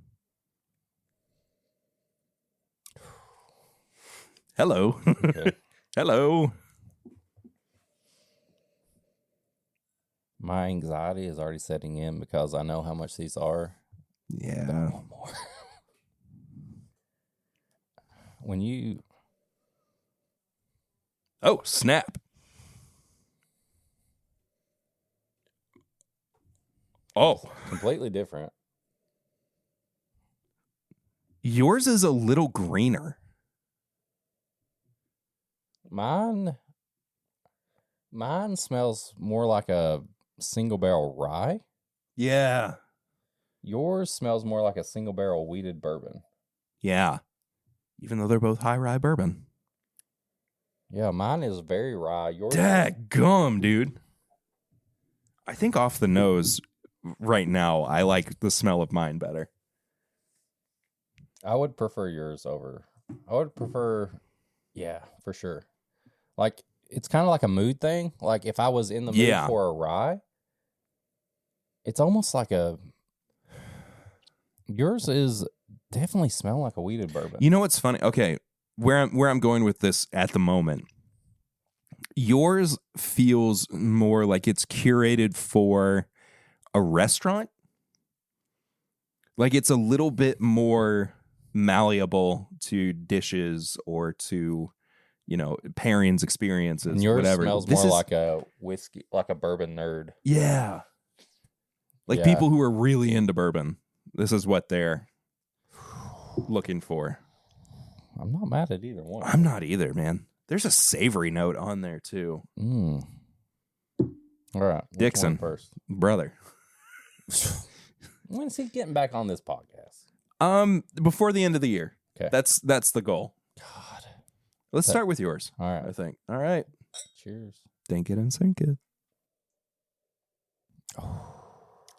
Hello. Okay. Hello. My anxiety is already setting in because I know how much these are. Yeah. One more. When you... Oh, snap. Oh, Completely different. yours is a little greener. Mine smells more like a single barrel rye. Yeah. Yours smells more like a single barrel wheated bourbon. Yeah. Even though they're both high rye bourbon. Yeah, mine is very rye. Yours Dadgum, dude. I think off the nose right now, I like the smell of mine better. I would prefer yours over. I would prefer, yeah, for sure. Like, it's kind of like a mood thing. Like, if I was in the mood Yeah. for a rye, it's almost like a... Yours is definitely smell like a wheated bourbon. You know what's funny? Okay, where I'm going with this at the moment, yours feels more like it's curated for a restaurant. Like it's a little bit more malleable to dishes or to, you know, pairings, experiences, And yours whatever. smells This more is- like a whiskey, like a bourbon nerd. Yeah. Like Yeah. people who are really into bourbon. This is what they're looking for. I'm not mad at either one. I'm not either, man. There's a savory note on there too. Mm. All right. which Dixon. one first. Brother. When's he getting back on this podcast? Before the end of the year. Okay. That's the goal. God. Let's start with yours, All I right. think. All right. Cheers. Think it and sink it.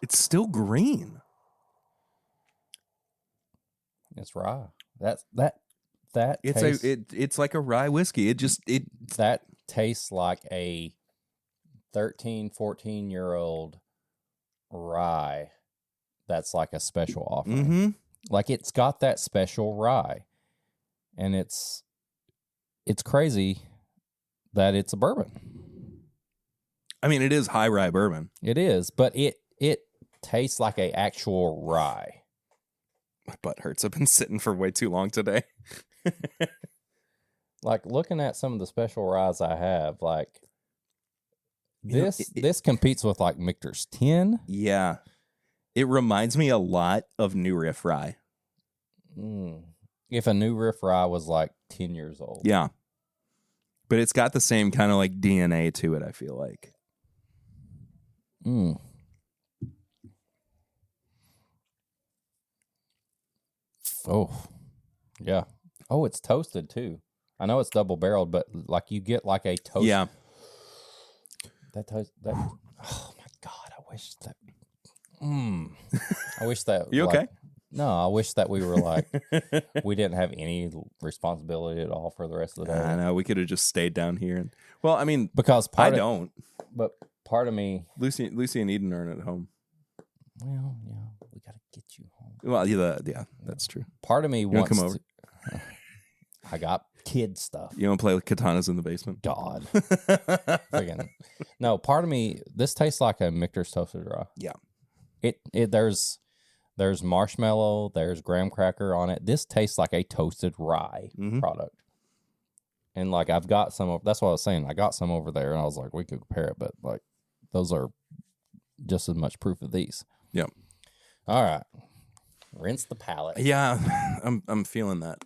It's still green. It's rye. That It's tastes, it's like a rye whiskey. that tastes like a 13, 14-year-old rye that's like a special offering. Mm-hmm. Like it's got that special rye. And it's crazy that it's a bourbon. I mean, it is high rye bourbon. It is, but it tastes like a actual rye. My butt hurts. I've been sitting for way too long today. Like looking at some of the special ryes I have, like You know, this competes with like Michter's 10. Yeah. It reminds me a lot of New Riff rye. If a new Riff rye was like 10 years old. Yeah. But it's got the same kind of like DNA to it, I feel like. Oh, yeah. Oh, it's toasted too. I know it's double barreled, but like you get like a toast. Yeah. That toast. That. Oh my God! I wish that. I wish that. You like, okay? No, I wish that we were like we didn't have any responsibility at all for the rest of the day. I know. We could have just stayed down here. And well, I mean, Because don't. But part of me. Lucy and Eden aren't at home. Well, yeah, we gotta get you home. Well, yeah, that's true. Part of me wanna wants come over? I got kid stuff. You don't play with katanas in the basement? God. Friggin'. No, part of me, this tastes like a Michter's toasted rye. Yeah. There's marshmallow, there's graham cracker on it. This tastes like a toasted rye product. And like I've got some of, that's what I was saying. I got some over there and I was like, we could compare it, but like those are just as much proof of these. Yep. All right. Rinse the palate. Yeah, I'm feeling that.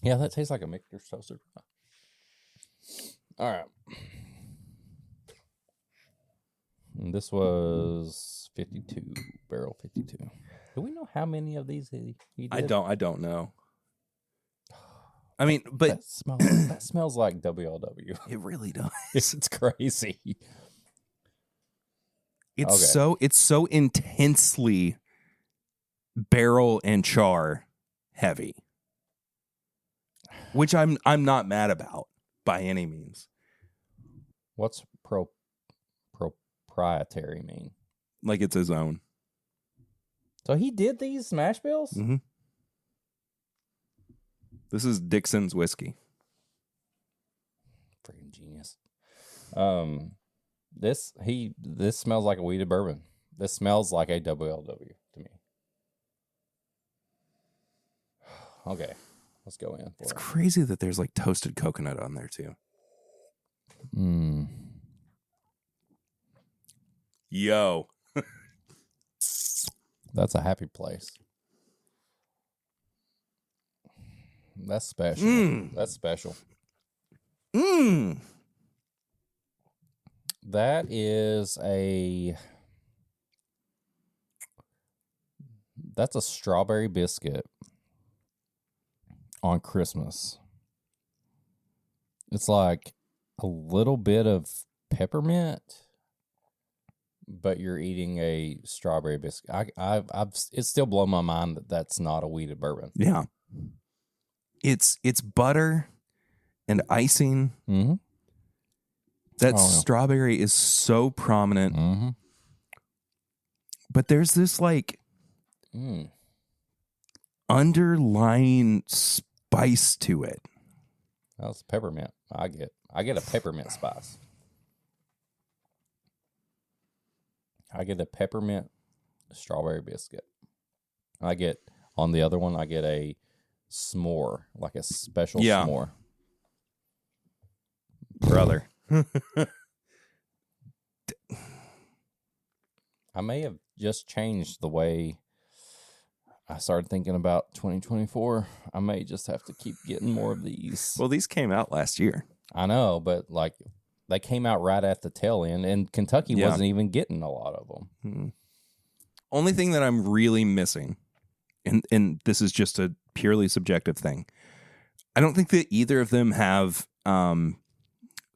Yeah, that tastes like a Michter's toasted rye. All right. And this was 52, barrel 52. Do we know how many of these he did? I don't know. I mean, but that smells like WLW. it really does. It's crazy. It's so intensely barrel and char heavy, which I'm not mad about by any means. What's proprietary mean? Like it's his own. So he did these mash bills? Mm-hmm. This is Dixon's whiskey. Freaking genius. This smells like a wheated bourbon. This smells like a WLW to me. Okay, let's go in. It's crazy that there's like toasted coconut on there too. Yo. That's a happy place. That's special. That's special. That is that's a strawberry biscuit on Christmas. It's like a little bit of peppermint, but you're eating a strawberry biscuit. It's still blown my mind that that's not a wheated bourbon. Yeah. It's butter and icing. Mm-hmm. That strawberry is so prominent. Mm-hmm. But there's this like underlying spice to it. That's peppermint. I get a peppermint spice. I get a peppermint strawberry biscuit. On the other one, I get a s'more, like a special s'more. Brother. I may have just changed the way I started thinking about 2024. I may just have to keep getting more of these. Well, these came out last year. I know, but like they came out right at the tail end, and Kentucky wasn't even getting a lot of them. Mm-hmm. Only thing that I'm really missing, and this is just a purely subjective thing, I don't think that either of them have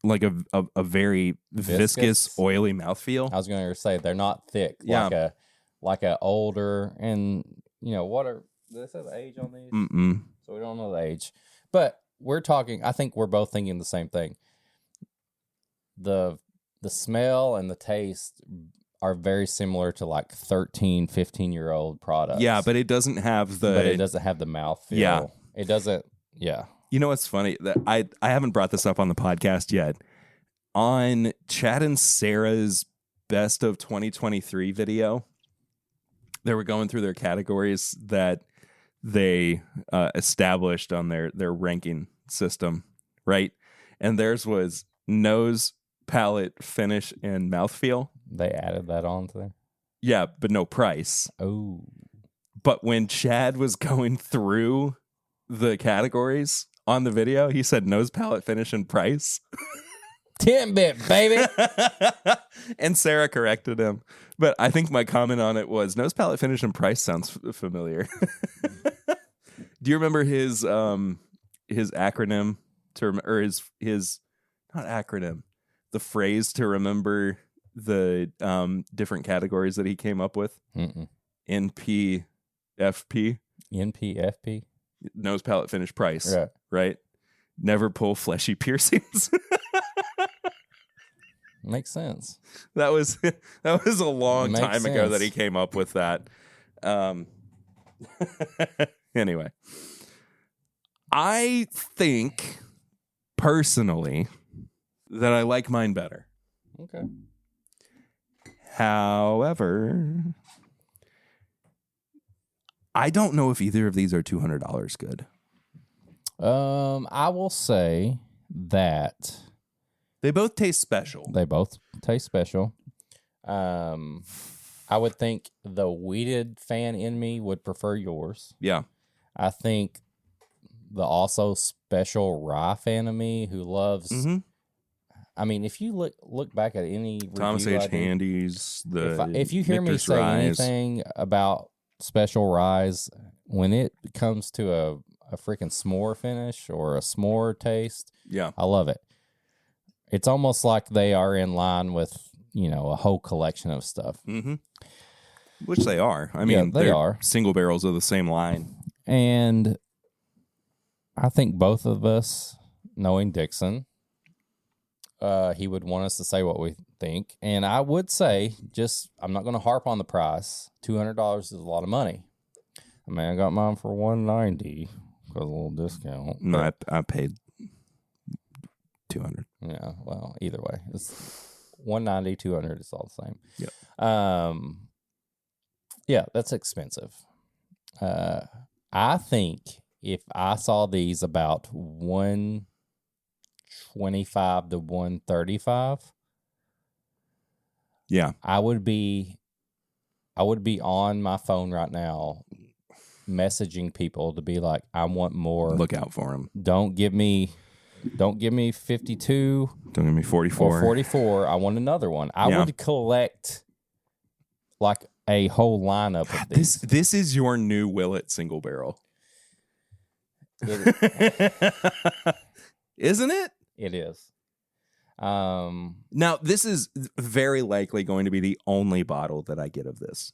like a very viscous, oily mouthfeel. I was going to say they're not thick, like a older, and what are they say the age on these? Mm-mm. So we don't know the age, but we're talking. I think we're both thinking the same thing. The smell and the taste are very similar to like 13, 15-year-old products. Yeah, but it doesn't have the mouthfeel. Yeah. It doesn't. Yeah. You know what's funny? That I haven't brought this up on the podcast yet. On Chad and Sarah's best of 2023 video, they were going through their categories that they established on their ranking system, right? And theirs was nose, palate, finish, and mouthfeel. They added that on to there? Yeah, but no price. Oh. But when Chad was going through the categories on the video, he said nose, palate, finish, and price. TIMBP, baby. And Sarah corrected him. But I think my comment on it was nose, palate, finish, and price sounds familiar. Do you remember his acronym or his not acronym, the phrase to remember the different categories that he came up with? NPFP. NPFP. Nose, palate, finish, price. Right. Right? Never pull fleshy piercings. Makes sense. That was a long Makes time ago sense. that he came up with that. Anyway, I think personally that I like mine better. Okay. However, I don't know if either of these are $200 good. I will say that They both taste special. they both taste special. I would think the weeded fan in me would prefer yours. Yeah. I think the also special rye fan of me who loves. Mm-hmm. I mean, if you look back at any Thomas review H. I do, Handy's, if you hear me Victor's say Rise. anything about special ryes, when it comes to a freaking s'more finish or a s'more taste, Yeah. I love it. It's almost like they are in line with a whole collection of stuff. Mm-hmm. Which they are. I mean, they they're are single barrels of the same line. And I think both of us, knowing Dixon, he would want us to say what we think. And I would say, I'm not going to harp on the price. $200 is a lot of money. I mean, I got mine for $190 because a little discount. No, I paid $200. Yeah, well, either way, it's $190, $200. It's all the same. Yep. Yeah, that's expensive. I think if I saw these about $125 to $135, yeah, I would be on my phone right now, messaging people to be like, I want more. Look out for them. Don't give me 52. Don't give me 44. Or 44. I want another one. I would collect like a whole lineup of these. This is your new Willet single barrel. Isn't it? It is. Now, this is very likely going to be the only bottle that I get of this.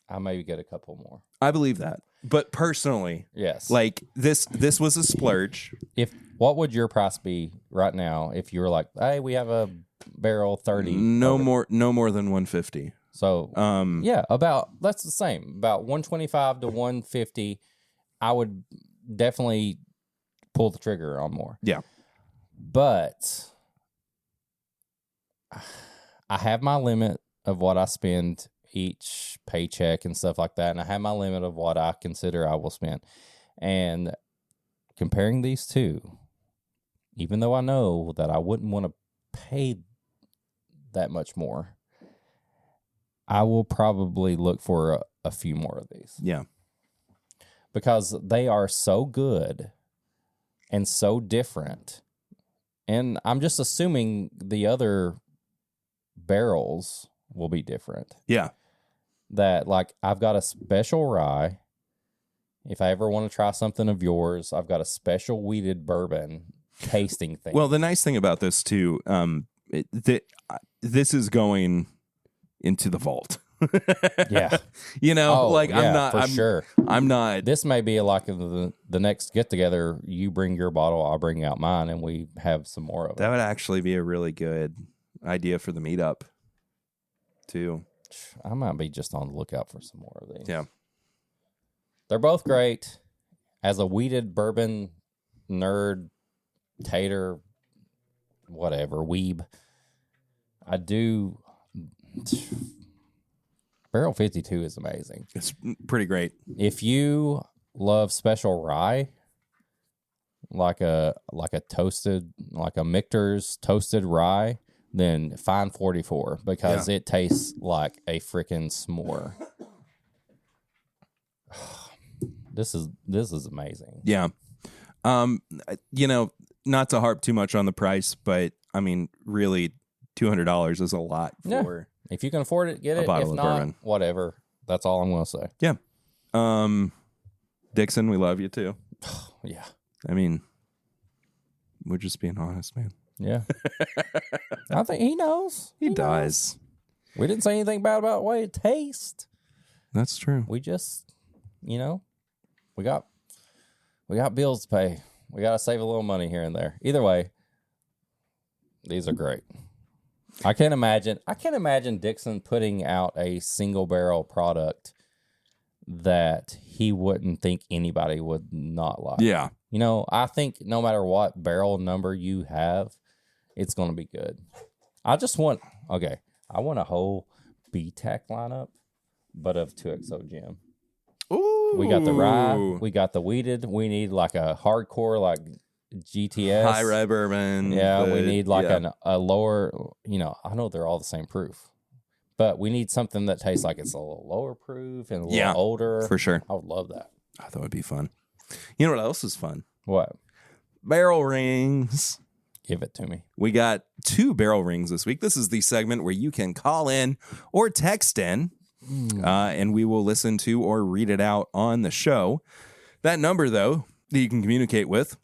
I maybe get a couple more. I believe that. But personally, yes. Like this was a splurge. What would your price be right now if you were like, hey, we have a barrel 30? No more than 150. So that's the same. About 125 to 150. I would definitely pull the trigger on more. Yeah. But I have my limit of what I spend each paycheck and stuff like that, and I have my limit of what I consider I will spend. And comparing these two, even though I know that I wouldn't want to pay that much more, I will probably look for a few more of these. Yeah. Because they are so good and so different. And I'm just assuming the other barrels will be different. Yeah. That, like, I've got a special rye. If I ever want to try something of yours, I've got a special wheated bourbon tasting thing. Well, the nice thing about this, too, this is going into the vault. Yeah. I'm not. This may be like the next get together. You bring your bottle, I'll bring out mine, and we have some more of it. That would actually be a really good idea for the meetup, too. I might be just on the lookout for some more of these. Yeah. They're both great. As a wheated bourbon nerd, tater, whatever, weeb, I do. Barrel 52 is amazing. It's pretty great. If you love special rye, like a toasted, like a Michter's toasted rye, then find 44 because it tastes like a freaking s'more. This is amazing. Yeah. Not to harp too much on the price, but I mean, really, $200 is a lot for. If you can afford it, get it. Bottle if of not, bourbon. whatever. That's all I'm going to say. Yeah. Dixon, we love you too. Yeah. I mean, we're just being honest, man. Yeah. I think he knows. He does. We didn't say anything bad about the way it tastes. That's true. We just, we got bills to pay. We got to save a little money here and there. Either way, these are great. I can't imagine Dixon putting out a single barrel product that he wouldn't think anybody would not like. Yeah. I think no matter what barrel number you have, it's going to be good. I want a whole BTAC lineup, but of 2XO Gem. Ooh. We got the rye, we got the wheated. We need like a hardcore, like GTS. High rye bourbon. Yeah, we need like a lower, I know they're all the same proof, but we need something that tastes like it's a little lower proof and a little older. For sure. I would love that. I thought it would be fun. You know what else is fun? What? Barrel rings. Give it to me. We got 2 barrel rings this week. This is the segment where you can call in or text in, and we will listen to or read it out on the show. That number, though, that you can communicate with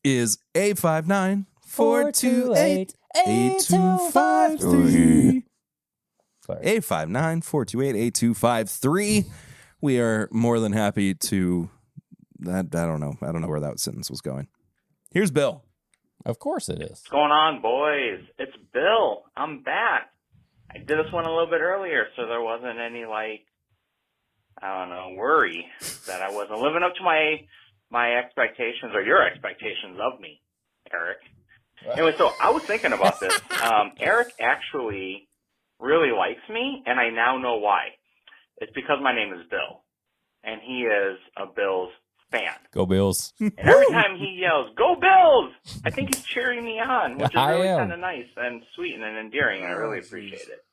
is 859-428-8253. sir. 859-428-8253. We are more than happy to... I don't know where that sentence was going. Here's Bill. Of course it is. What's going on, boys? It's Bill. I'm back. I did this one a little bit earlier, so there wasn't any, worry that I wasn't living up to my expectations or your expectations of me, Eric. Anyway, so I was thinking about this. Eric actually really likes me, and I now know why. It's because my name is Bill, and he is a Bills fan. Go Bills. And every time he yells, "Go Bills!" I think he's cheering me on, which is really kind of nice and sweet and endearing, and I really appreciate it.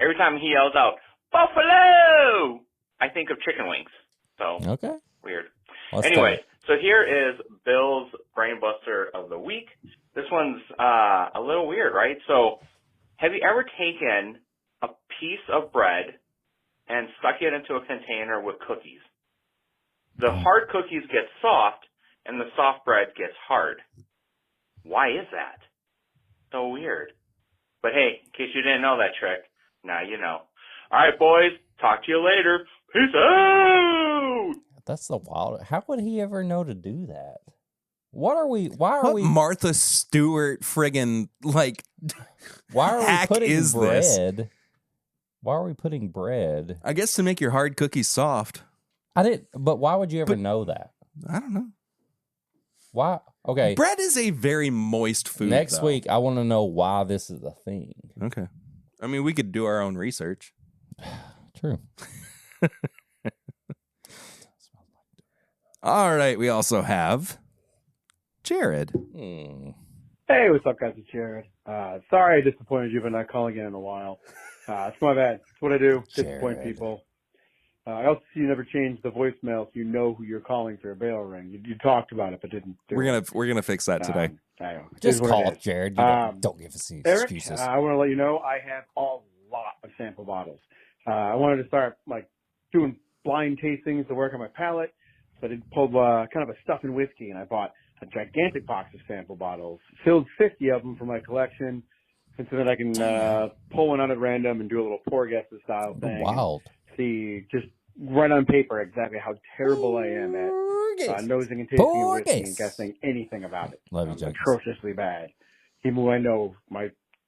Every time he yells out, "Buffalo!" I think of chicken wings. So, okay. Weird. Let's Anyway, so here is Bill's Brainbuster of the week. This one's a little weird, right? So, have you ever taken a piece of bread and stuck it into a container with cookies? The hard cookies get soft, and the soft bread gets hard. Why is that? So weird. But hey, in case you didn't know that trick, now you know. All right, boys. Talk to you later. Peace out! That's the wild. How would he ever know to do that? Why are we Martha Stewart friggin' why are we hack putting is bread? this? Why are we putting bread? I guess to make your hard cookies soft. But why would you ever know that? I don't know. Why? Okay. Bread is a very moist food. Next though. week, I want to know why this is a thing. Okay. I mean, we could do our own research. True. All right. We also have Jared. Hey, what's up, guys? It's Jared. Sorry I disappointed you by not calling in a while. It's my bad. It's what I do. Disappoint people. I also see you never changed the voicemail, so you know who you're calling for a bail ring. You talked about it, but didn't. We're gonna fix that today. Just call it, Jared. Don't give us any excuses. Eric, I want to let you know I have a lot of sample bottles. I wanted to start doing blind tastings to work on my palate, so I did pull kind of a stuff and whiskey, and I bought a gigantic box of sample bottles, filled 50 of them for my collection, and so that I can pull one out at random and do a little pour guesses style thing. Wild. See, just right on paper exactly how terrible I am at nosing and tasting a whiskey and guessing anything about it. Love you, Jack. Atrociously bad, even when I know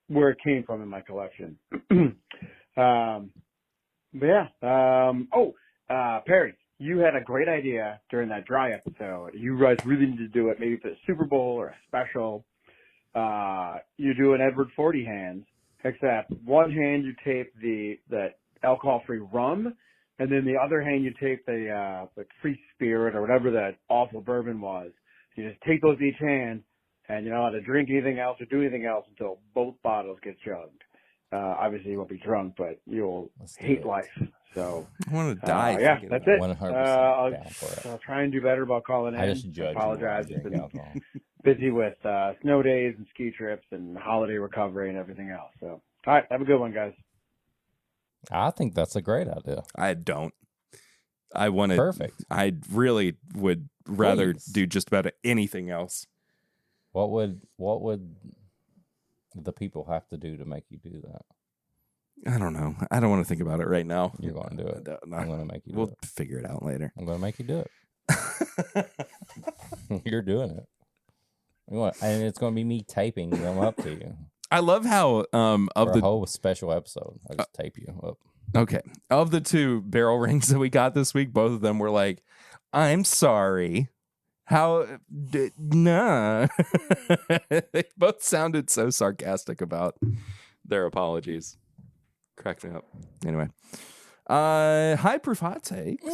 where it came from in my collection. Perry, you had a great idea during that dry episode. You guys really need to do it, maybe for the Super Bowl or a special. You do an Edward 40 hand, except one hand you tape the alcohol-free rum, and then the other hand you tape the free spirit or whatever that awful bourbon was. You just take those each hand, and you're not allowed to drink anything else or do anything else until both bottles get chugged. Obviously, you won't be drunk, but you'll hate life. So I want to die. Yeah, that's it. 100% I'll try and do better about calling in. I just judge. Apologize. I've been busy with snow days and ski trips and holiday recovery and everything else. So, all right, have a good one, guys. I think that's a great idea. I don't. I want to. Perfect. I really would rather do just about anything else. What would the people have to do to make you do that? I don't know. I don't want to think about it right now. You're going to do it. No. I'm going to make you do We'll it. figure it out later. I'm going to make you do it. You're doing it. And it's going to be me taping them up to you. I love how For a whole special episode, I just tape you up. Okay. Of the two barrel rings that we got this week, both of them were like, "I'm sorry." Nah. They both sounded so sarcastic about their apologies. Cracked me up. Anyway. High proof hot takes.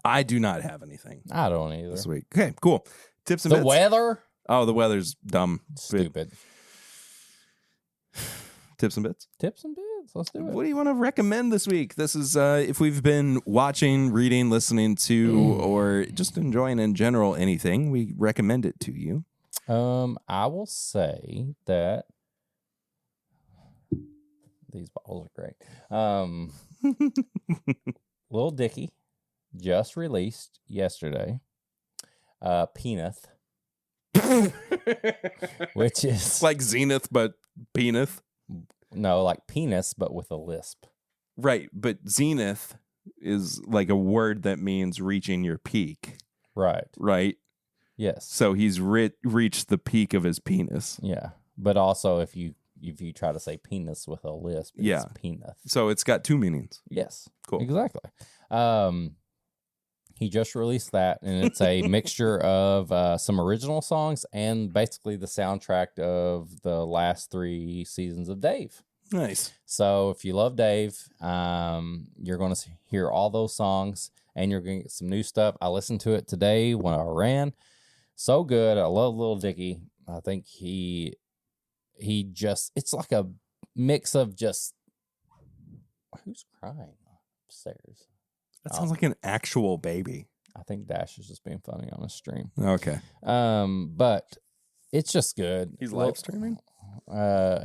I do not have anything I don't either. this week. Okay, cool. Tips and The bits. weather? Oh, the weather's dumb. Stupid. Tips and bits. Tips and bits. Let's do it. What do you want to recommend this week? This is if we've been watching, reading, listening to, or just enjoying in general anything, we recommend it to you. I will say that these bottles are great. Lil Dicky just released yesterday Peanut, which is like Zenith, but Peanut. No, like penis, but with a lisp. Right, but zenith is like a word that means reaching your peak, Right. right? Yes. So he's reached the peak of his penis. Yeah. But also, if you try to say penis with a lisp, it's Yeah. penis. So it's got two meanings. Yes. Cool. Exactly. He just released that, and it's a mixture of some original songs and basically the soundtrack of the last 3 seasons of Dave. Nice. So if you love Dave, you're going to hear all those songs, and you're going to get some new stuff. I listened to it today when I ran. So good. I love Lil Dicky. I think he just, it's like a mix of just, who's crying upstairs? That sounds like an actual baby. I think Dash is just being funny on his stream. Okay. But it's just good. He's live streaming?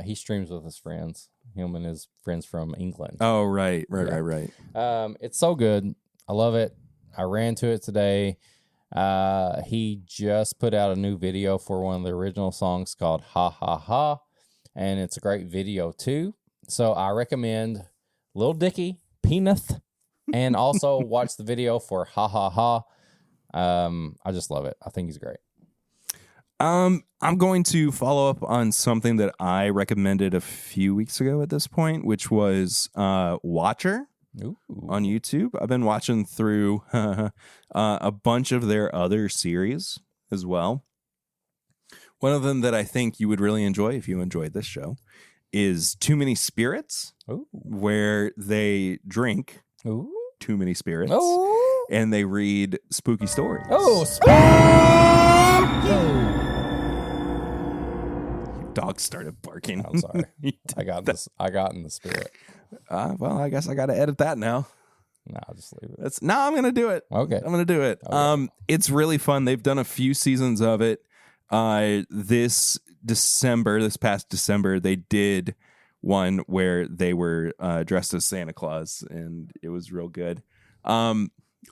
He streams with his friends. Him and his friends from England. Oh, right. It's so good. I love it. I ran to it today. He just put out a new video for one of the original songs called Ha Ha Ha, and it's a great video too. So I recommend Lil Dicky, Peanut, and also watch the video for Ha Ha Ha. I just love it. I think he's great. I'm going to follow up on something that I recommended a few weeks ago at this point, which was Watcher. Ooh. On YouTube. I've been watching through a bunch of their other series as well. One of them that I think you would really enjoy if you enjoyed this show is Too Many Spirits, Ooh. where they drink Ooh. too many spirits Oh. and they read spooky stories. Oh. Dog started barking. I'm sorry. I got this. I got in the spirit. Well, I guess I got to edit that now. No, I'll just leave it. I'm going to do it. Okay. I'm going to do it. Okay. It's really fun. They've done a few seasons of it. This past December, they did one where they were dressed as Santa Claus, and it was real good.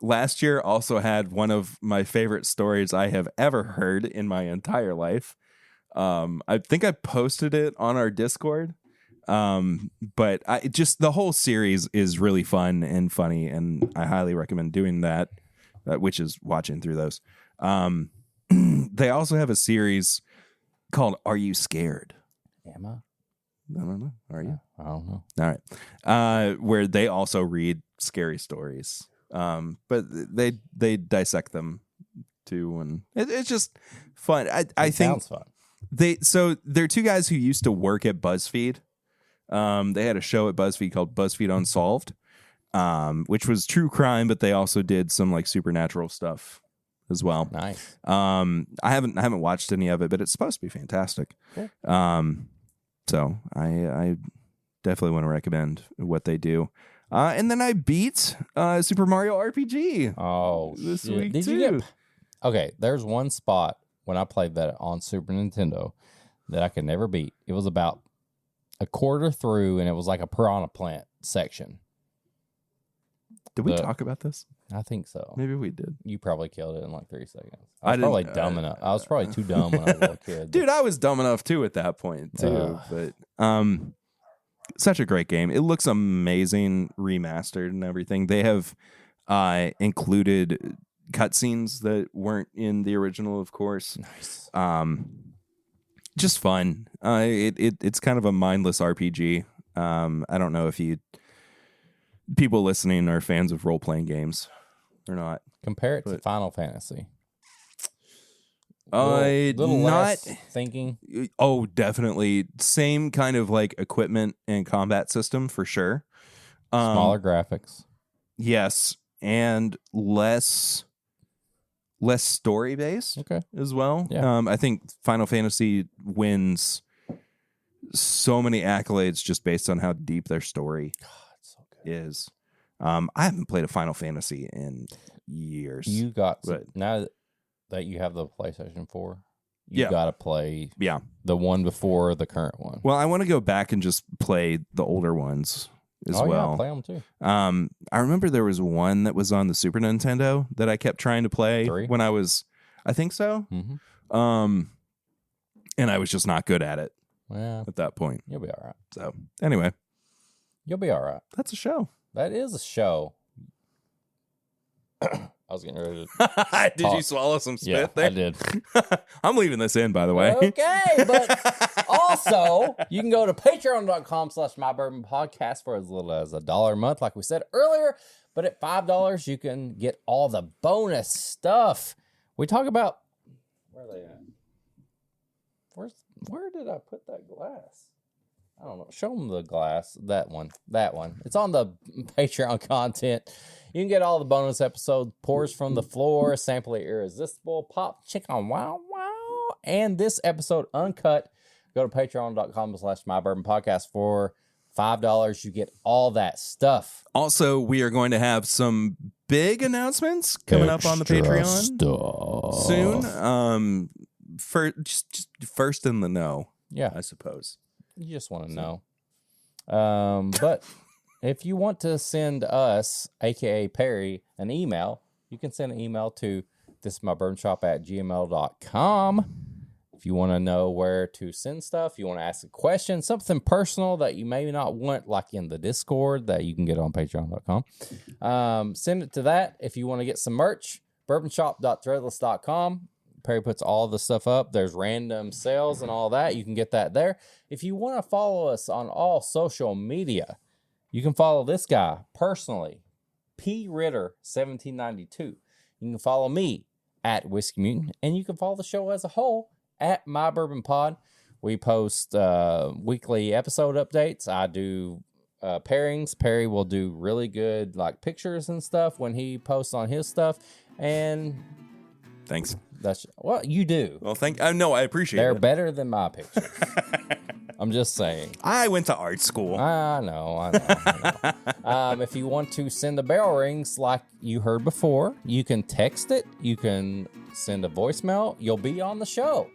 Last year also had one of my favorite stories I have ever heard in my entire life. I think I posted it on our Discord. But the whole series is really fun and funny, and I highly recommend doing that, which is watching through those. They also have a series called Are You Scared? Am I? I don't know. Are you? I don't know. All right. Where they also read scary stories. But they dissect them too, and it's just fun. I think sounds fun. They're two guys who used to work at BuzzFeed. They had a show at BuzzFeed called BuzzFeed Unsolved, which was true crime, but they also did some like supernatural stuff as well. Nice. I haven't watched any of it, but it's supposed to be fantastic. Cool. So I definitely want to recommend what they do. And then I beat Super Mario RPG. Oh, this shit. week Did too. you get? Okay, there's one spot when I played that on Super Nintendo that I could never beat. It was about a quarter through, and it was like a piranha plant section. Did we talk about this? I think so. Maybe we did. You probably killed it in like 3 seconds. I I was probably didn't- dumb enough. I was probably too dumb when I was a little kid. Dude, I was dumb enough too at that point too. But such a great game. It looks amazing, remastered and everything. They have included cutscenes that weren't in the original, of course. Nice. Just fun. It's kind of a mindless RPG. I don't know if people listening are fans of role-playing games or not. Compare it to Final Fantasy. Not less thinking. Oh, definitely. Same kind of like equipment and combat system for sure. Smaller graphics. Yes, and less story based. Okay. As well. Yeah. I think Final Fantasy wins so many accolades just based on how deep their story So good. is. I haven't played a Final Fantasy in years. You got But- now that you have the PlayStation 4, you got to play Yeah. the one before the current one. Well, I want to go back and just play the older ones as well. Yeah, play them too. I remember there was one that was on the Super Nintendo that I kept trying to play 3? when I think so. Mm-hmm. And I was just not good at it. Well, at that point. you'll be all right. So anyway, You'll be all right. that's a show. That is a show. I was getting ready to. Did you swallow some spit Yeah, there? I did. I'm leaving this in, by the way. Okay, but also you can go to patreon.com/mybourbonpodcast for as little as $1 a month, like we said earlier. But at $5, you can get all the bonus stuff. We talk about where are they at? Where did I put that glass? I don't know. Show them the glass. That one. It's on the Patreon content. You can get all the bonus episodes, Pours from the Floor, Sample Irresistible, Pop Chicken Wow Wow, and this episode uncut. Go to patreon.com/mybourbonpodcast for $5. You get all that stuff. Also, we are going to have some big announcements coming up on the Patreon soon. Just first in the know, Yeah, I suppose. you just want to know. But if you want to send us, aka Perry, an email, you can send an email to thisismybourbonshop@gmail.com. If you want to know where to send stuff, you want to ask a question, something personal that you may not want, like in the Discord that you can get on patreon.com. Send it to that. If you want to get some merch, bourbonshop.threadless.com. Perry puts all the stuff up. There's random sales and all that. You can get that there. If you want to follow us on all social media, you can follow this guy personally, P. Ritter 1792. You can follow me at Whiskey Mutant, and you can follow the show as a whole at My Bourbon Pod. We post weekly episode updates. I do pairings. Perry will do really good like pictures and stuff when he posts on his stuff, and Thanks. that's what you do. Well, no, I appreciate They're it. better than my pictures. I'm just saying. I went to art school. I know. If you want to send the bell rings like you heard before, you can text it. You can send a voicemail. You'll be on the show.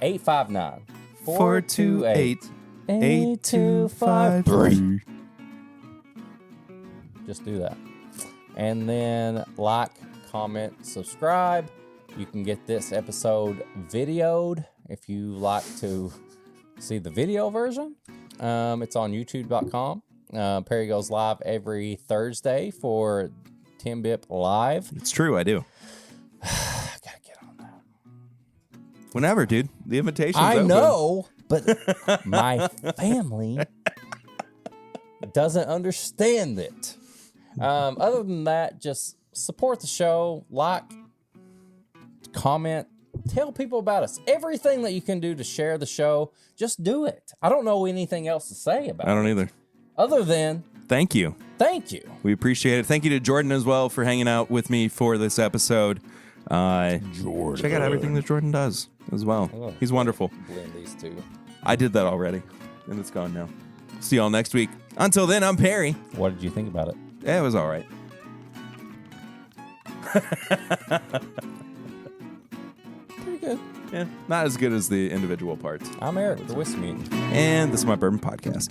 859-428-8253. Just do that. And then like, comment, subscribe. You can get this episode videoed if you like to see the video version. It's on youtube.com. Perry goes live every Thursday for TIMBP Live. It's true, I do. I gotta get on that. Whenever, dude. The invitation's I open. know, but my family doesn't understand it. Other than that, just support the show, like, comment, tell people about us. Everything that you can do to share the show, just do it. I don't know anything else to say about it. I don't either. Other than Thank you. thank you. We appreciate it. Thank you to Jordan as well for hanging out with me for this episode. Jordan. Check out everything that Jordan does as well. He's wonderful. Blend these two. I did that already, and it's gone now. See y'all next week. Until then, I'm Perry. What did you think about it? Yeah, it was all right. Pretty good. Yeah, not as good as the individual parts. I'm Eric, the Whiskey Mutant. And this is my Bourbon Podcast.